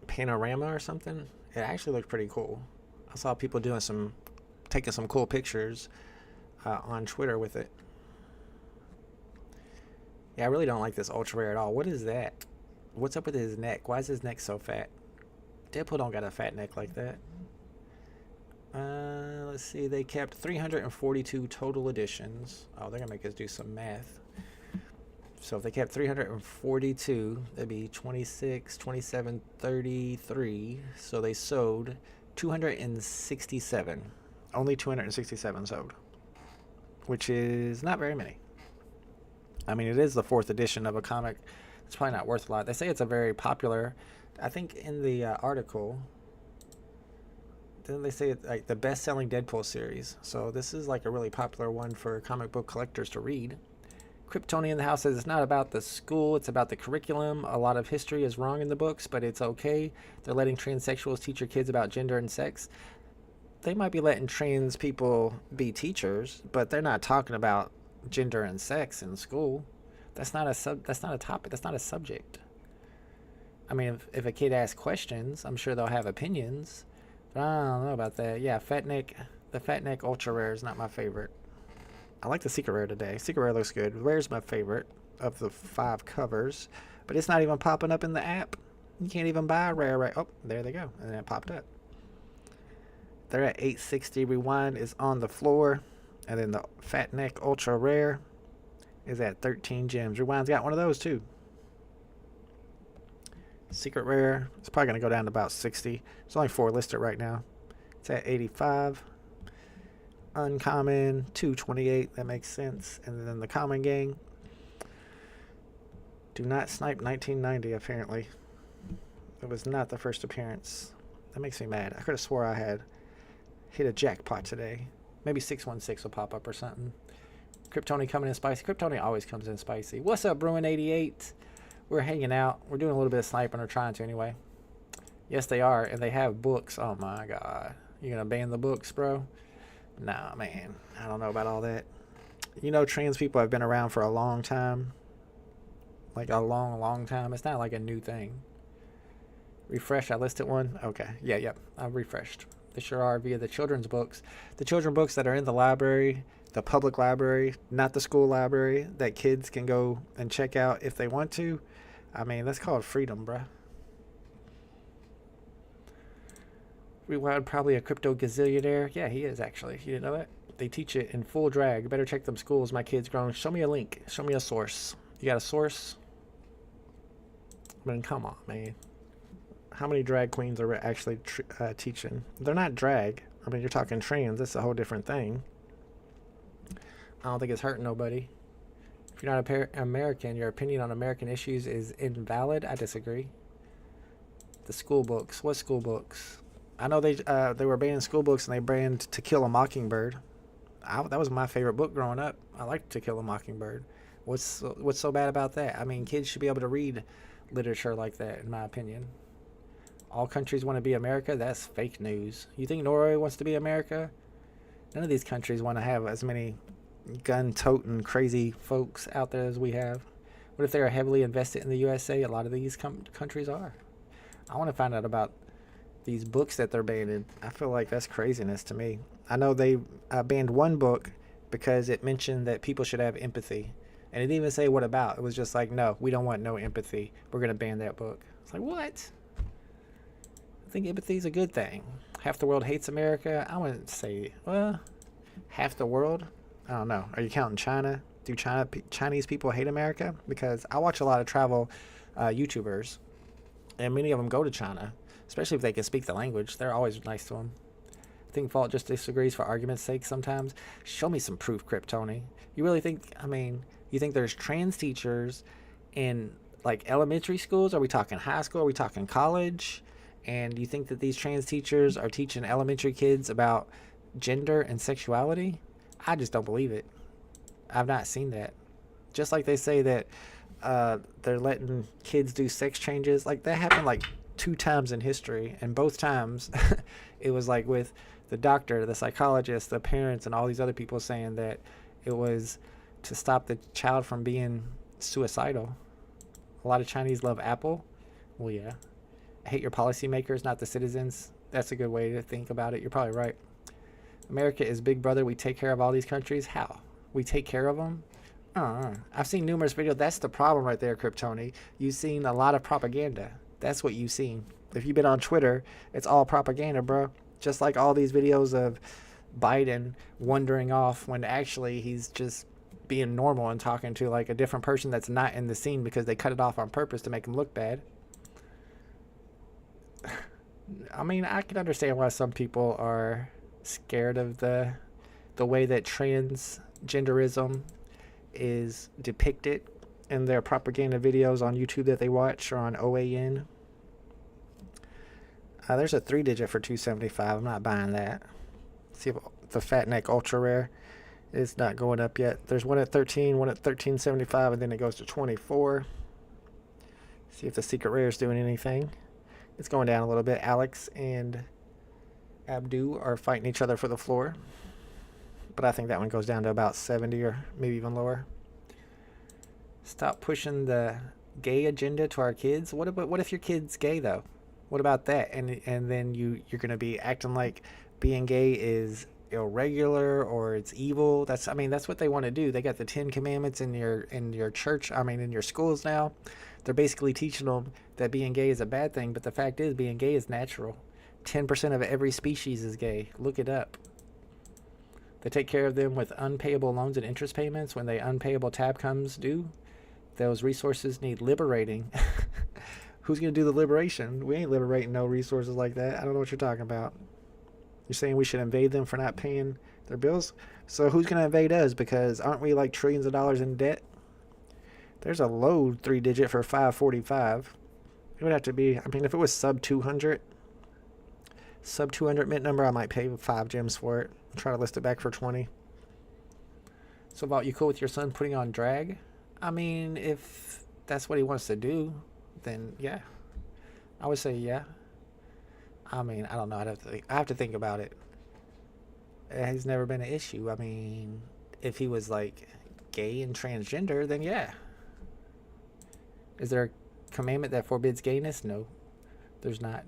Panorama or something. It actually looked pretty cool. I saw people doing taking some cool pictures on Twitter with it. Yeah, I really don't like this ultra rare at all. What is that? What's up with his neck? Why is his neck so fat? Deadpool don't got a fat neck like that. Let's see. They kept 342 total editions. Oh, they're going to make us do some math. So if they kept 342, that'd be 26, 27, 33. So they sold 267. Only 267 sold. Which is not very many. I mean, it is the 4th edition of a comic. It's probably not worth a lot. They say it's a very popular... I think in the article... Didn't they say it's like the best-selling Deadpool series? So this is like a really popular one for comic book collectors to read. Kryptonian in the house says it's not about the school, it's about the curriculum. A lot of history is wrong in the books, but it's okay. They're letting transsexuals teach your kids about gender and sex. They might be letting trans people be teachers, but they're not talking about gender and sex in school. That's not a topic. That's not a subject. I mean, if a kid asks questions, I'm sure they'll have opinions, but I don't know about that. Yeah, the fat neck ultra rare is not my favorite. I like the secret rare today. Secret rare looks good. Rare's my favorite of the 5 covers, but it's not even popping up in the app. You can't even buy a rare. Oh, there they go, and then it popped up. They're at 860. Rewind is on the floor. And then the Fat Neck Ultra Rare is at 13 gems. Rewind's got one of those too. Secret Rare, it's probably going to go down to about 60. There's only 4 listed right now. It's at 85. Uncommon, 228. That makes sense. And then the Common Gang. Do not snipe 1990, apparently. It was not the first appearance. That makes me mad. I could have swore I had hit a jackpot today. Maybe 616 will pop up or something. Kryptonian coming in spicy. Kryptonian always comes in spicy. What's up, Bruin88? We're hanging out. We're doing a little bit of sniping, or trying to anyway. Yes, they are, and they have books. Oh my god. You gonna ban the books, bro? Nah, man. I don't know about all that. You know, trans people have been around for a long time. Like a long, long time. It's not like a new thing. Refresh. I listed one. Okay. Yeah, yep. I've refreshed. They sure are via the children's books. The children's books that are in the library, the public library, not the school library, that kids can go and check out if they want to. I mean, that's called freedom, bruh. Rewind probably a crypto gazillionaire. Yeah, he is actually. You didn't know that? They teach it in full drag. Better check them schools. My kid's grown. Show me a link. Show me a source. You got a source? I mean, come on, man. How many drag queens are actually teaching? They're not drag. I mean, you're talking trans. That's a whole different thing. I don't think it's hurting nobody. If you're not American, your opinion on American issues is invalid. I disagree. The school books. What school books? I know they were banning school books, and they banned To Kill a Mockingbird. That was my favorite book growing up. I liked To Kill a Mockingbird. What's so bad about that? I mean, kids should be able to read literature like that, in my opinion. All countries want to be America? That's fake news. You think Norway wants to be America? None of these countries want to have as many gun-toting crazy folks out there as we have. What if they are heavily invested in the USA? A lot of these countries are. I want to find out about these books that they're banning. I feel like that's craziness to me. I know they banned one book because it mentioned that people should have empathy. And it didn't even say what about. It was just like, no, we don't want no empathy. We're going to ban that book. It's like, what? I think empathy is a good thing. Half the world hates America. I wouldn't say, well, half the world? I don't know. Are you counting China? Do Chinese people hate America? Because I watch a lot of travel YouTubers, and many of them go to China, especially if they can speak the language. They're always nice to them. I think Vault just disagrees for argument's sake sometimes. Show me some proof, Kryptoni. You really think, I mean, you think there's trans teachers in like elementary schools? Are we talking high school? Are we talking college? And you think that these trans teachers are teaching elementary kids about gender and sexuality? I just don't believe it. I've not seen that. Just like they say that they're letting kids do sex changes. Like, that happened like 2 times in history. And both times it was like with the doctor, the psychologist, the parents, and all these other people saying that it was to stop the child from being suicidal. A lot of Chinese love Apple. Well, yeah. Hate your policymakers, not the citizens. That's a good way to think about it. You're probably right. America is big brother. We take care of all these countries. How? We take care of them? I've seen numerous videos. That's the problem right there, Kryptoni. You've seen a lot of propaganda. That's what you've seen. If you've been on Twitter, it's all propaganda, bro. Just like all these videos of Biden wandering off when actually he's just being normal and talking to like a different person that's not in the scene because they cut it off on purpose to make him look bad. I mean, I can understand why some people are scared of the way that transgenderism is depicted in their propaganda videos on YouTube that they watch or on OAN. There's a 3-digit for $275. I'm not buying that. See if the Fat Neck Ultra Rare is not going up yet. There's one at 13, one at 13.75, and then it goes to 24. See if the secret rare is doing anything. It's going down a little bit. Alex and Abdu are fighting each other for the floor. But I think that one goes down to about 70 or maybe even lower. Stop pushing the gay agenda to our kids. What if your kid's gay, though? What about that? And then you're going to be acting like being gay is irregular or it's evil. That's what they want to do. They got the 10 Commandments in your church. In your schools now. They're basically teaching them that being gay is a bad thing, but the fact is being gay is natural. 10% of every species is gay. Look it up. They take care of them with unpayable loans and interest payments. When the unpayable tab comes due, those resources need liberating. Who's going to do the liberation? We ain't liberating no resources like that. I don't know what you're talking about. You're saying we should invade them for not paying their bills? So who's going to invade us? Because aren't we like trillions of dollars in debt? There's a low 3-digit for 545. It would have to be, if it was sub 200 mint number, I might pay 5 gems for it. Try to list it back for 20. So Vault, you cool with your son putting on drag? If that's what he wants to do, then yeah. I would say yeah. I don't know. I have to think about it. It has never been an issue. If he was like gay and transgender, then yeah. Is there a commandment that forbids gayness? No, there's not.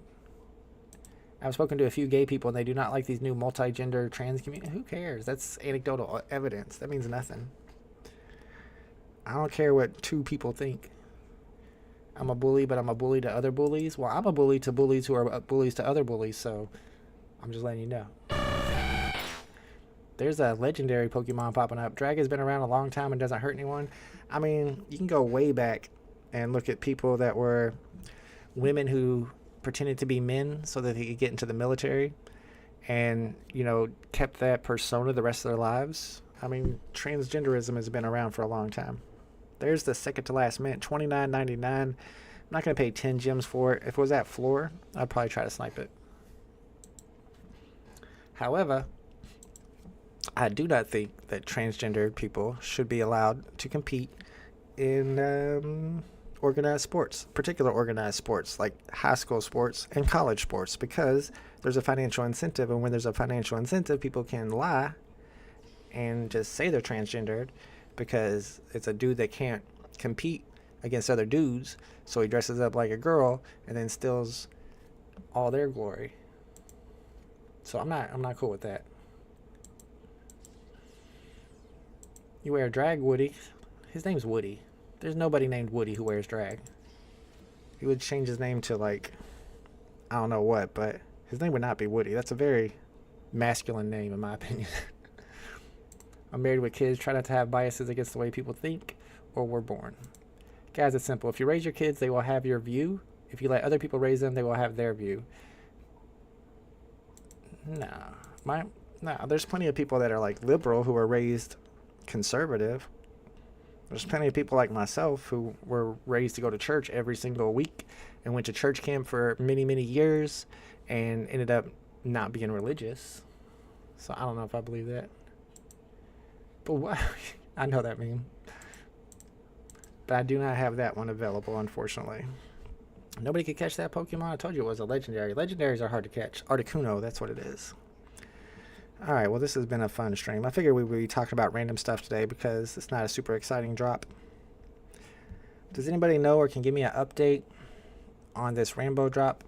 I've spoken to a few gay people and they do not like these new multi-gender trans community. Who cares? That's anecdotal evidence. That means nothing. I don't care what 2 people think. I'm a bully, but I'm a bully to other bullies. Well, I'm a bully to bullies who are bullies to other bullies, so I'm just letting you know. There's a legendary Pokemon popping up. Drag has been around a long time and doesn't hurt anyone. You can go way back and look at people that were women who pretended to be men so that they could get into the military and, kept that persona the rest of their lives. Transgenderism has been around for a long time. There's the second to last mint, $29.99 not going to pay 10 gems for it. If it was at floor, I'd probably try to snipe it. However, I do not think that transgendered people should be allowed to compete in organized sports, particular organized sports like high school sports and college sports, because there's a financial incentive, and when there's a financial incentive, people can lie and just say they're transgendered because it's a dude that can't compete against other dudes, so he dresses up like a girl and then steals all their glory. So I'm not cool with that. You wear drag, Woody. His name's Woody. There's nobody named Woody who wears drag. He would change his name to, like, I don't know what, but his name would not be Woody. That's a very masculine name, in my opinion. I'm married with kids. Try not to have biases against the way people think or were born. Guys, it's simple. If you raise your kids, they will have your view. If you let other people raise them, they will have their view. There's plenty of people that are, like, liberal who are raised conservative. There's plenty of people like myself who were raised to go to church every single week and went to church camp for many, many years and ended up not being religious. So I don't know if I believe that. But what? I know that meme. But I do not have that one available, unfortunately. Nobody could catch that Pokemon. I told you it was a legendary. Legendaries are hard to catch. Articuno, that's what it is. Alright, well, this has been a fun stream. I figured we would be talking about random stuff today because it's not a super exciting drop. Does anybody know or can give me an update on this Rambo drop?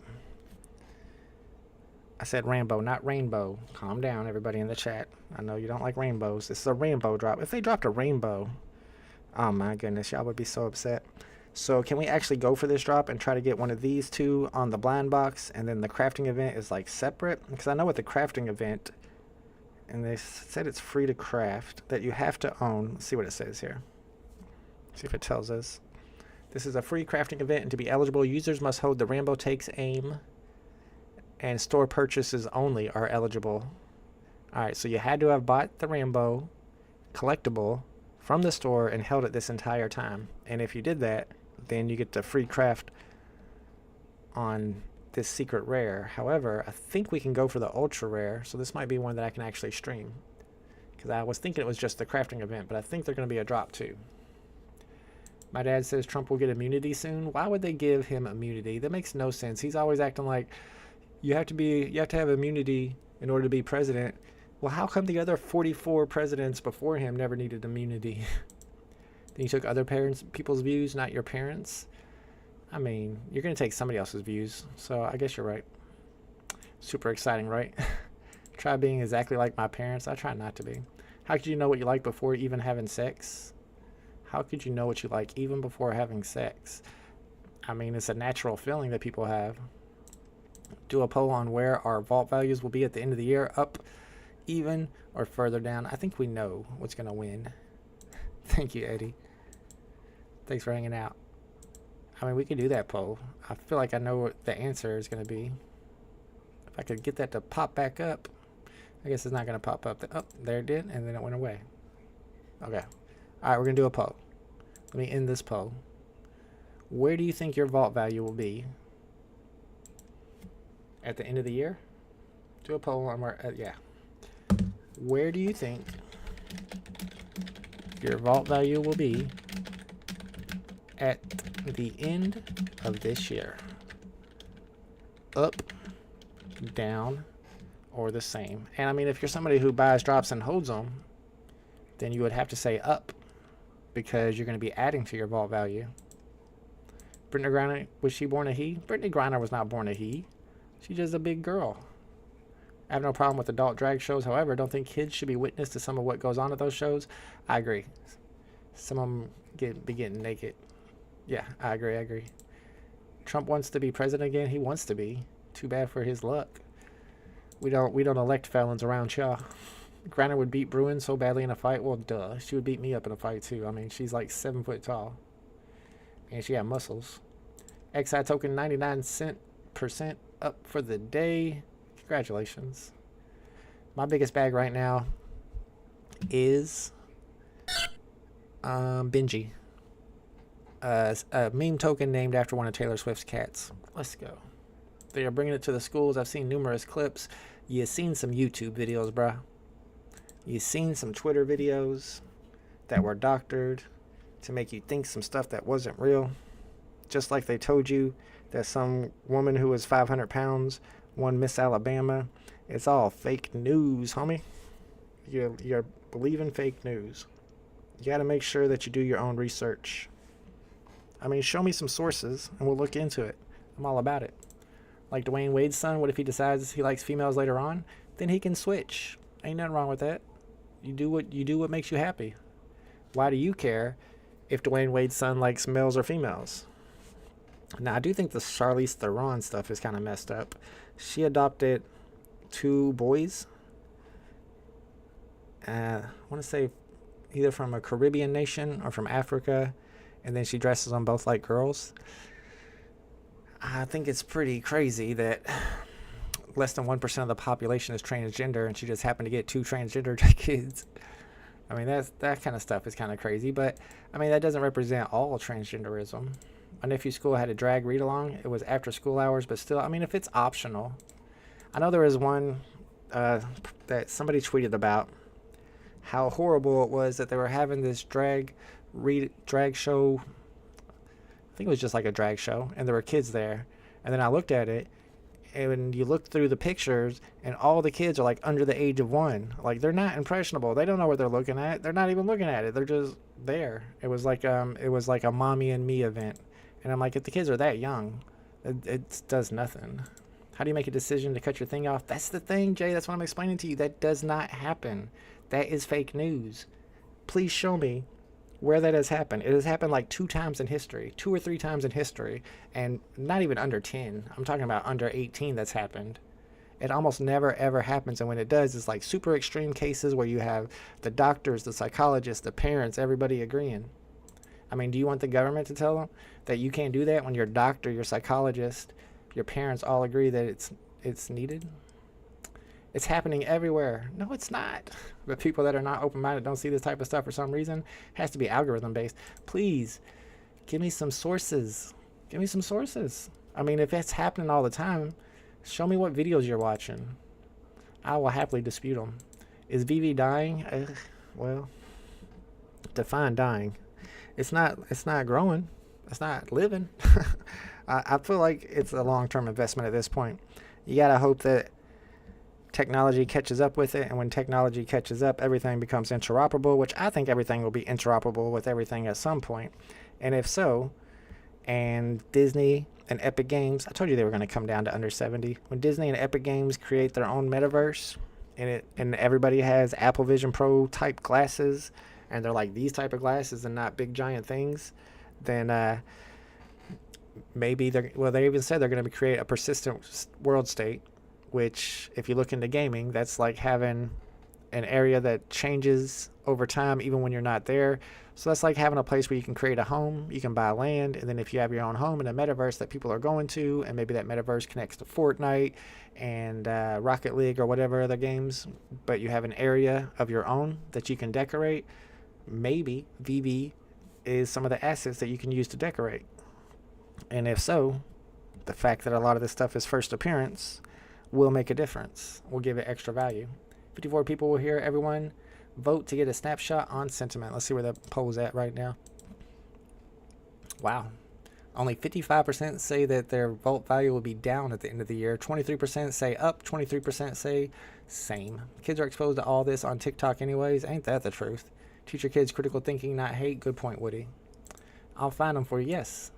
I said Rambo, not rainbow. Calm down, everybody in the chat. I know you don't like rainbows. This is a rainbow drop. If they dropped a rainbow, oh my goodness, y'all would be so upset. So can we actually go for this drop and try to get one of these two on the blind box, and then the crafting event is like separate? Because I know with the crafting event, and they said it's free to craft, that you have to own. Let's see what it says here. See if it tells us. This is a free crafting event, and to be eligible, users must hold the Rambo Takes Aim, and store purchases only are eligible. Alright, so you had to have bought the Rambo collectible from the store and held it this entire time. And if you did that, then you get the free craft on this secret rare. However, I think we can go for the ultra rare, so this might be one that I can actually stream, because I was thinking it was just the crafting event, but I think they're going to be a drop too. My dad says Trump will get immunity soon. Why would they give him immunity? That makes no sense. He's always acting like you have to have immunity in order to be president. Well, how come the other 44 presidents before him never needed immunity? Then you took other people's views, not your parents. I mean, you're going to take somebody else's views, so I guess you're right. Super exciting, right? Try being exactly like my parents. I try not to be. How could you know what you like before even having sex? How could you know what you like even before having sex? I mean, it's a natural feeling that people have. Do a poll on where our vault values will be at the end of the year. Up, even, or further down. I think we know what's going to win. Thank you, Eddie. Thanks for hanging out. I mean, we can do that poll. I feel like I know what the answer is going to be. If I could get that to pop back up. I guess it's not going to pop up. Oh, there it did, and then it went away. Okay. All right, we're going to do a poll. Let me end this poll. Where do you think your vault value will be at the end of the year? Do a poll on where, yeah. Where do you think your vault value will be at the end of this year? Up, down, or the same? And I mean, if you're somebody who buys drops and holds them, then you would have to say up, because you're going to be adding to your vault value. Brittany Griner, was she born a he? Brittany Griner was not born a he. She's just a big girl. I have no problem with adult drag shows. However, I don't think kids should be witness to some of what goes on at those shows. I agree. Some of them be getting naked. Yeah, I agree. Trump wants to be president again. He wants to be. Too bad for his luck. We don't elect felons around y'all. Griner would beat Bruin so badly in a fight. Well, duh. She would beat me up in a fight too. I mean, she's like 7 foot tall. And she got muscles. XI token 99% up for the day. Congratulations. My biggest bag right now is Benji. a meme token named after one of Taylor Swift's cats. Let's go. They are bringing it to the schools. I've seen numerous clips. You've seen some YouTube videos, bruh. You've seen some Twitter videos that were doctored to make you think some stuff that wasn't real. Just like they told you that some woman who was 500 pounds won Miss Alabama. It's all fake news, homie. You're believing fake news. You got to make sure that you do your own research. I mean, show me some sources and we'll look into it. I'm all about it. Like Dwayne Wade's son, what if he decides he likes females later on? Then he can switch. Ain't nothing wrong with that. You do what makes you happy. Why do you care if Dwayne Wade's son likes males or females? Now, I do think the Charlize Theron stuff is kind of messed up. She adopted 2 boys. I want to say either from a Caribbean nation or from Africa, and then she dresses them both like girls. I think it's pretty crazy that less than 1% of the population is transgender, and she just happened to get 2 transgender kids. I mean, that kind of stuff is kind of crazy, but I mean, that doesn't represent all transgenderism. My nephew's school had a drag read-along. It was after school hours, but still, I mean, if it's optional. I know there was one that somebody tweeted about how horrible it was that they were having this drag show. I think it was just like a drag show, and there were kids there. And then I looked at it, and you look through the pictures, and all the kids are like under the age of 1. Like, they're not impressionable. They don't know what they're looking at. They're not even looking at it. They're just there. It was like a mommy and me event. And I'm like, if the kids are that young, it does nothing. How do you make a decision to cut your thing off? That's the thing, Jay. That's what I'm explaining to you. That does not happen. That is fake news. Please show me where that has happened. It has happened like 2 times in history, 2 or 3 times in history, and not even under 10. I'm talking about under 18 that's happened. It almost never ever happens, and when it does, it's like super extreme cases where you have the doctors, the psychologists, the parents, everybody agreeing. I mean, do you want the government to tell them that you can't do that when your doctor, your psychologist, your parents all agree that it's needed? It's happening everywhere. No, it's not. But people that are not open-minded don't see this type of stuff for some reason. It has to be algorithm-based. Please, give me some sources. Give me some sources. I mean, if it's happening all the time, show me what videos you're watching. I will happily dispute them. Is VeVe dying? Well, define dying. It's not growing. It's not living. I feel like it's a long-term investment at this point. You got to hope that technology catches up with it, and when technology catches up, everything becomes interoperable, which I think everything will be interoperable with everything at some point. And if so, and Disney and Epic Games, I told you they were going to come down to under 70. When Disney and Epic Games create their own metaverse, and everybody has Apple Vision Pro type glasses, and they're like these type of glasses and not big giant things, then maybe they even said they're going to create a persistent world state, which if you look into gaming, that's like having an area that changes over time even when you're not there. So that's like having a place where you can create a home, you can buy land, and then if you have your own home in a metaverse that people are going to, and maybe that metaverse connects to Fortnite and Rocket League or whatever other games, but you have an area of your own that you can decorate, maybe VeVe is some of the assets that you can use to decorate. And if so, the fact that a lot of this stuff is first appearance will make a difference. We'll give it extra value. 54 people will hear. Everyone vote to get a snapshot on sentiment. Let's see where the poll's at right now. Wow. Only 55% say that their vote value will be down at the end of the year. 23% say up. 23% say same. Kids are exposed to all this on TikTok anyways. Ain't that the truth? Teach your kids critical thinking, not hate. Good point, Woody. I'll find them for you, yes.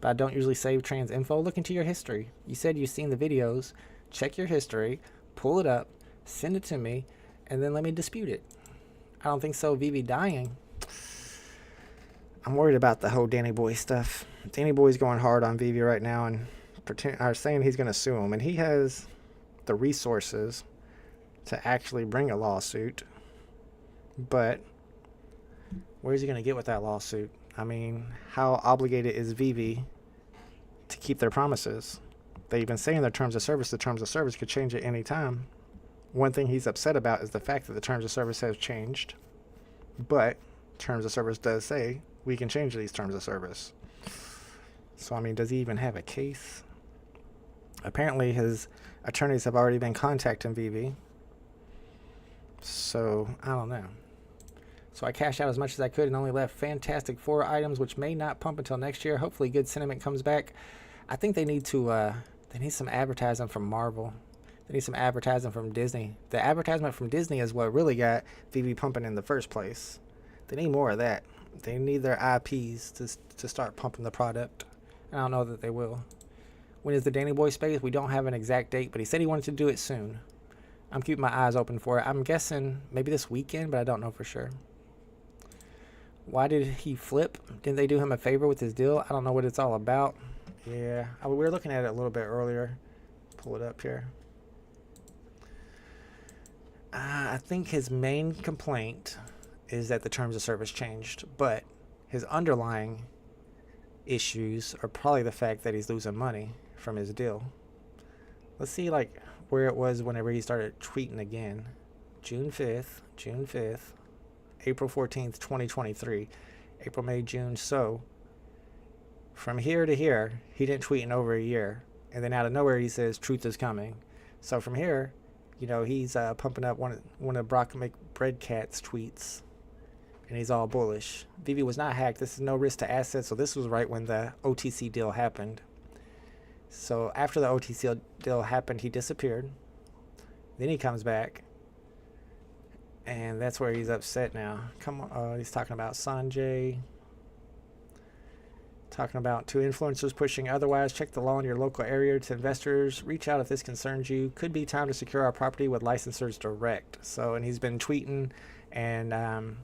But I don't usually save trans info. Look into your history. You said you've seen the videos. Check your history, pull it up, send it to me, and then let me dispute it. I don't think so. VeVe dying. I'm worried about the whole Danny Boy stuff. Danny Boy's going hard on VeVe right now and are saying he's going to sue him, and he has the resources to actually bring a lawsuit. But where's he going to get with that lawsuit? I mean, how obligated is VeVe to keep their promises? They've been saying their terms of service. The terms of service could change at any time. One thing he's upset about is the fact that the terms of service has changed. But terms of service does say we can change these terms of service. So, I mean, does he even have a case? Apparently, his attorneys have already been contacting VeVe. So, I don't know. So I cashed out as much as I could and only left Fantastic Four items, which may not pump until next year. Hopefully Good Sentiment comes back. I think they need to, they need some advertising from Marvel. They need some advertising from Disney. The advertisement from Disney is what really got VeVe pumping in the first place. They need more of that. They need their IPs to start pumping the product. And I don't know that they will. When is the Danny Boy space? We don't have an exact date, but he said he wanted to do it soon. I'm keeping my eyes open for it. I'm guessing maybe this weekend, but I don't know for sure. Why did he flip? Didn't they do him a favor with his deal? I don't know what it's all about. Yeah, we were looking at it a little bit earlier. Pull it up here. I think his main complaint is that the terms of service changed, but his underlying issues are probably the fact that he's losing money from his deal. Let's see like where it was whenever he started tweeting again. June 5th, April 14th, 2023, April, May, June. So from here to here, he didn't tweet in over a year. And then out of nowhere, he says, truth is coming. So from here, you know, he's pumping up one of Brock McBreadcat's tweets. And he's all bullish. VeVe was not hacked. This is no risk to assets. So this was right when the OTC deal happened. So after the OTC deal happened, he disappeared. Then he comes back. And that's where he's upset now. Come on, he's talking about Sanjay. Talking about two influencers pushing otherwise. Check the law in your local area. To investors, reach out if this concerns you. Could be time to secure our property with licensors direct. So, and he's been tweeting and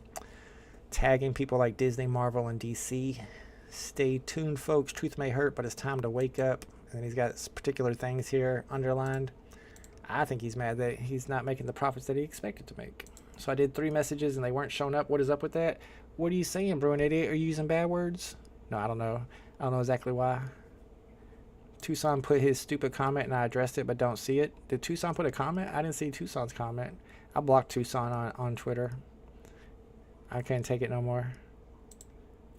tagging people like Disney, Marvel, and DC. Stay tuned, folks. Truth may hurt, but it's time to wake up. And he's got particular things here underlined. I think he's mad that he's not making the profits that he expected to make. So I did 3 messages and they weren't showing up. What is up with that? What are you saying, bro? An idiot? Are you using bad words? No, I don't know. I don't know exactly why. Tucson put his stupid comment and I addressed it but don't see it. Did Tucson put a comment? I didn't see Tucson's comment. I blocked Tucson on Twitter. I can't take it no more.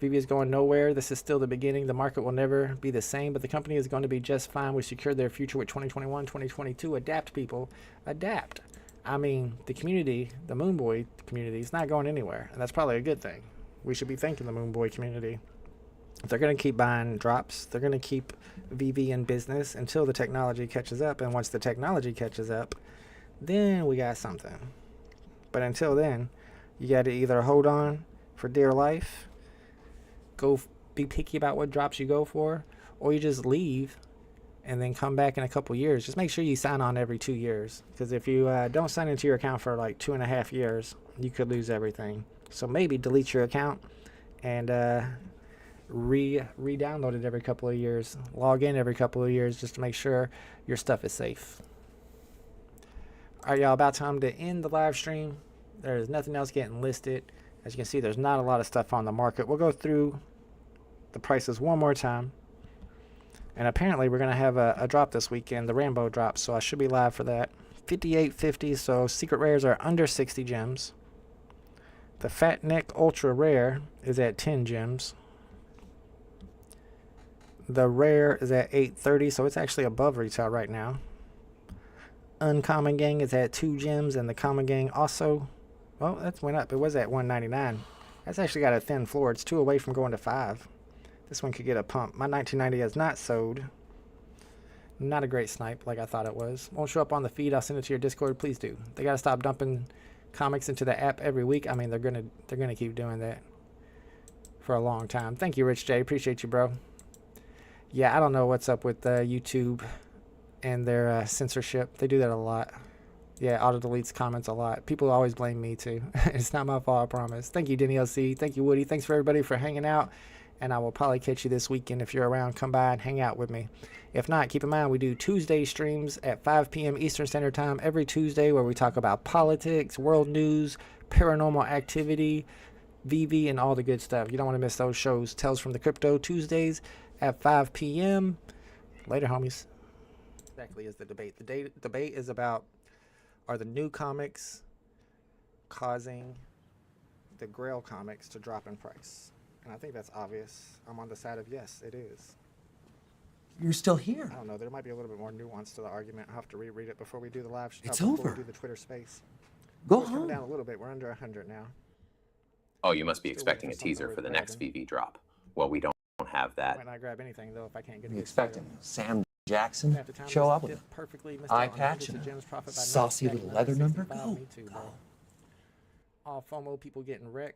VeVe is going nowhere. This is still the beginning. The market will never be the same, but the company is going to be just fine. We secured their future with 2021, 2022. Adapt, people. Adapt. I mean, the community, the Moonboy community, is not going anywhere, and that's probably a good thing. We should be thanking the Moonboy community. If they're going to keep buying drops, they're going to keep VeVe in business until the technology catches up, and once the technology catches up, then we got something. But until then, you got to either hold on for dear life, go be picky about what drops you go for, or you just leave and then come back in a couple years. Just make sure you sign on every 2 years, because if you don't sign into your account for like 2.5 years, you could lose everything. So maybe delete your account and re-download it every couple of years. Log in every couple of years just to make sure your stuff is safe. All right, y'all, about time to end the live stream. There's nothing else getting listed. As you can see, there's not a lot of stuff on the market. We'll go through the prices one more time. And apparently we're going to have a drop this weekend, the Rambo drop, so I should be live for that. 58.50, so secret rares are under 60 gems. The Fat Neck Ultra Rare is at 10 gems. The rare is at 8.30, so it's actually above retail right now. Uncommon Gang is at 2 gems, and the Common Gang also, well, that went up. It was at 199. That's actually got a thin floor. It's 2 away from going to 5. This one could get a pump. My 1990 has not sold. Not a great snipe like I thought it was. Won't show up on the feed. I'll send it to your Discord. Please do. They got to stop dumping comics into the app every week. I mean, they're gonna keep doing that for a long time. Thank you, Rich J. Appreciate you, bro. Yeah, I don't know what's up with YouTube and their censorship. They do that a lot. Yeah, auto deletes comments a lot. People always blame me too. It's not my fault, I promise. Thank you, Denny LC. Thank you, Woody. Thanks for everybody for hanging out. And I will probably catch you this weekend. If you're around, come by and hang out with me. If not, keep in mind we do Tuesday streams at 5 p.m. Eastern Standard Time every Tuesday, where we talk about politics, world news, paranormal activity, VeVe, and all the good stuff. You don't want to miss those shows. Tales from the Crypto, Tuesdays at 5 p.m. Later, homies. Exactly is the debate. The debate is about, are the new comics causing the Grail comics to drop in price? And I think that's obvious. I'm on the side of yes, it is. you're still here. I don't know. There might be a little bit more nuance to the argument. I'll have to reread it before we do the live. It's before over. We do the Twitter space. Go We're coming home. down a little bit. We're under 100 now. Oh, you must be Still expecting a waiting for something teaser worth for the next grabbing. VeVe drop. Well, we don't have that. Might not grab anything though if I can't get You it. expecting Sam Jackson Half the time show this up with dip a perfectly missed eye out on patch hundreds of and gems a profit by saucy not little stacking leather number? 165. Go. Me too, bro. All FOMO people getting wrecked.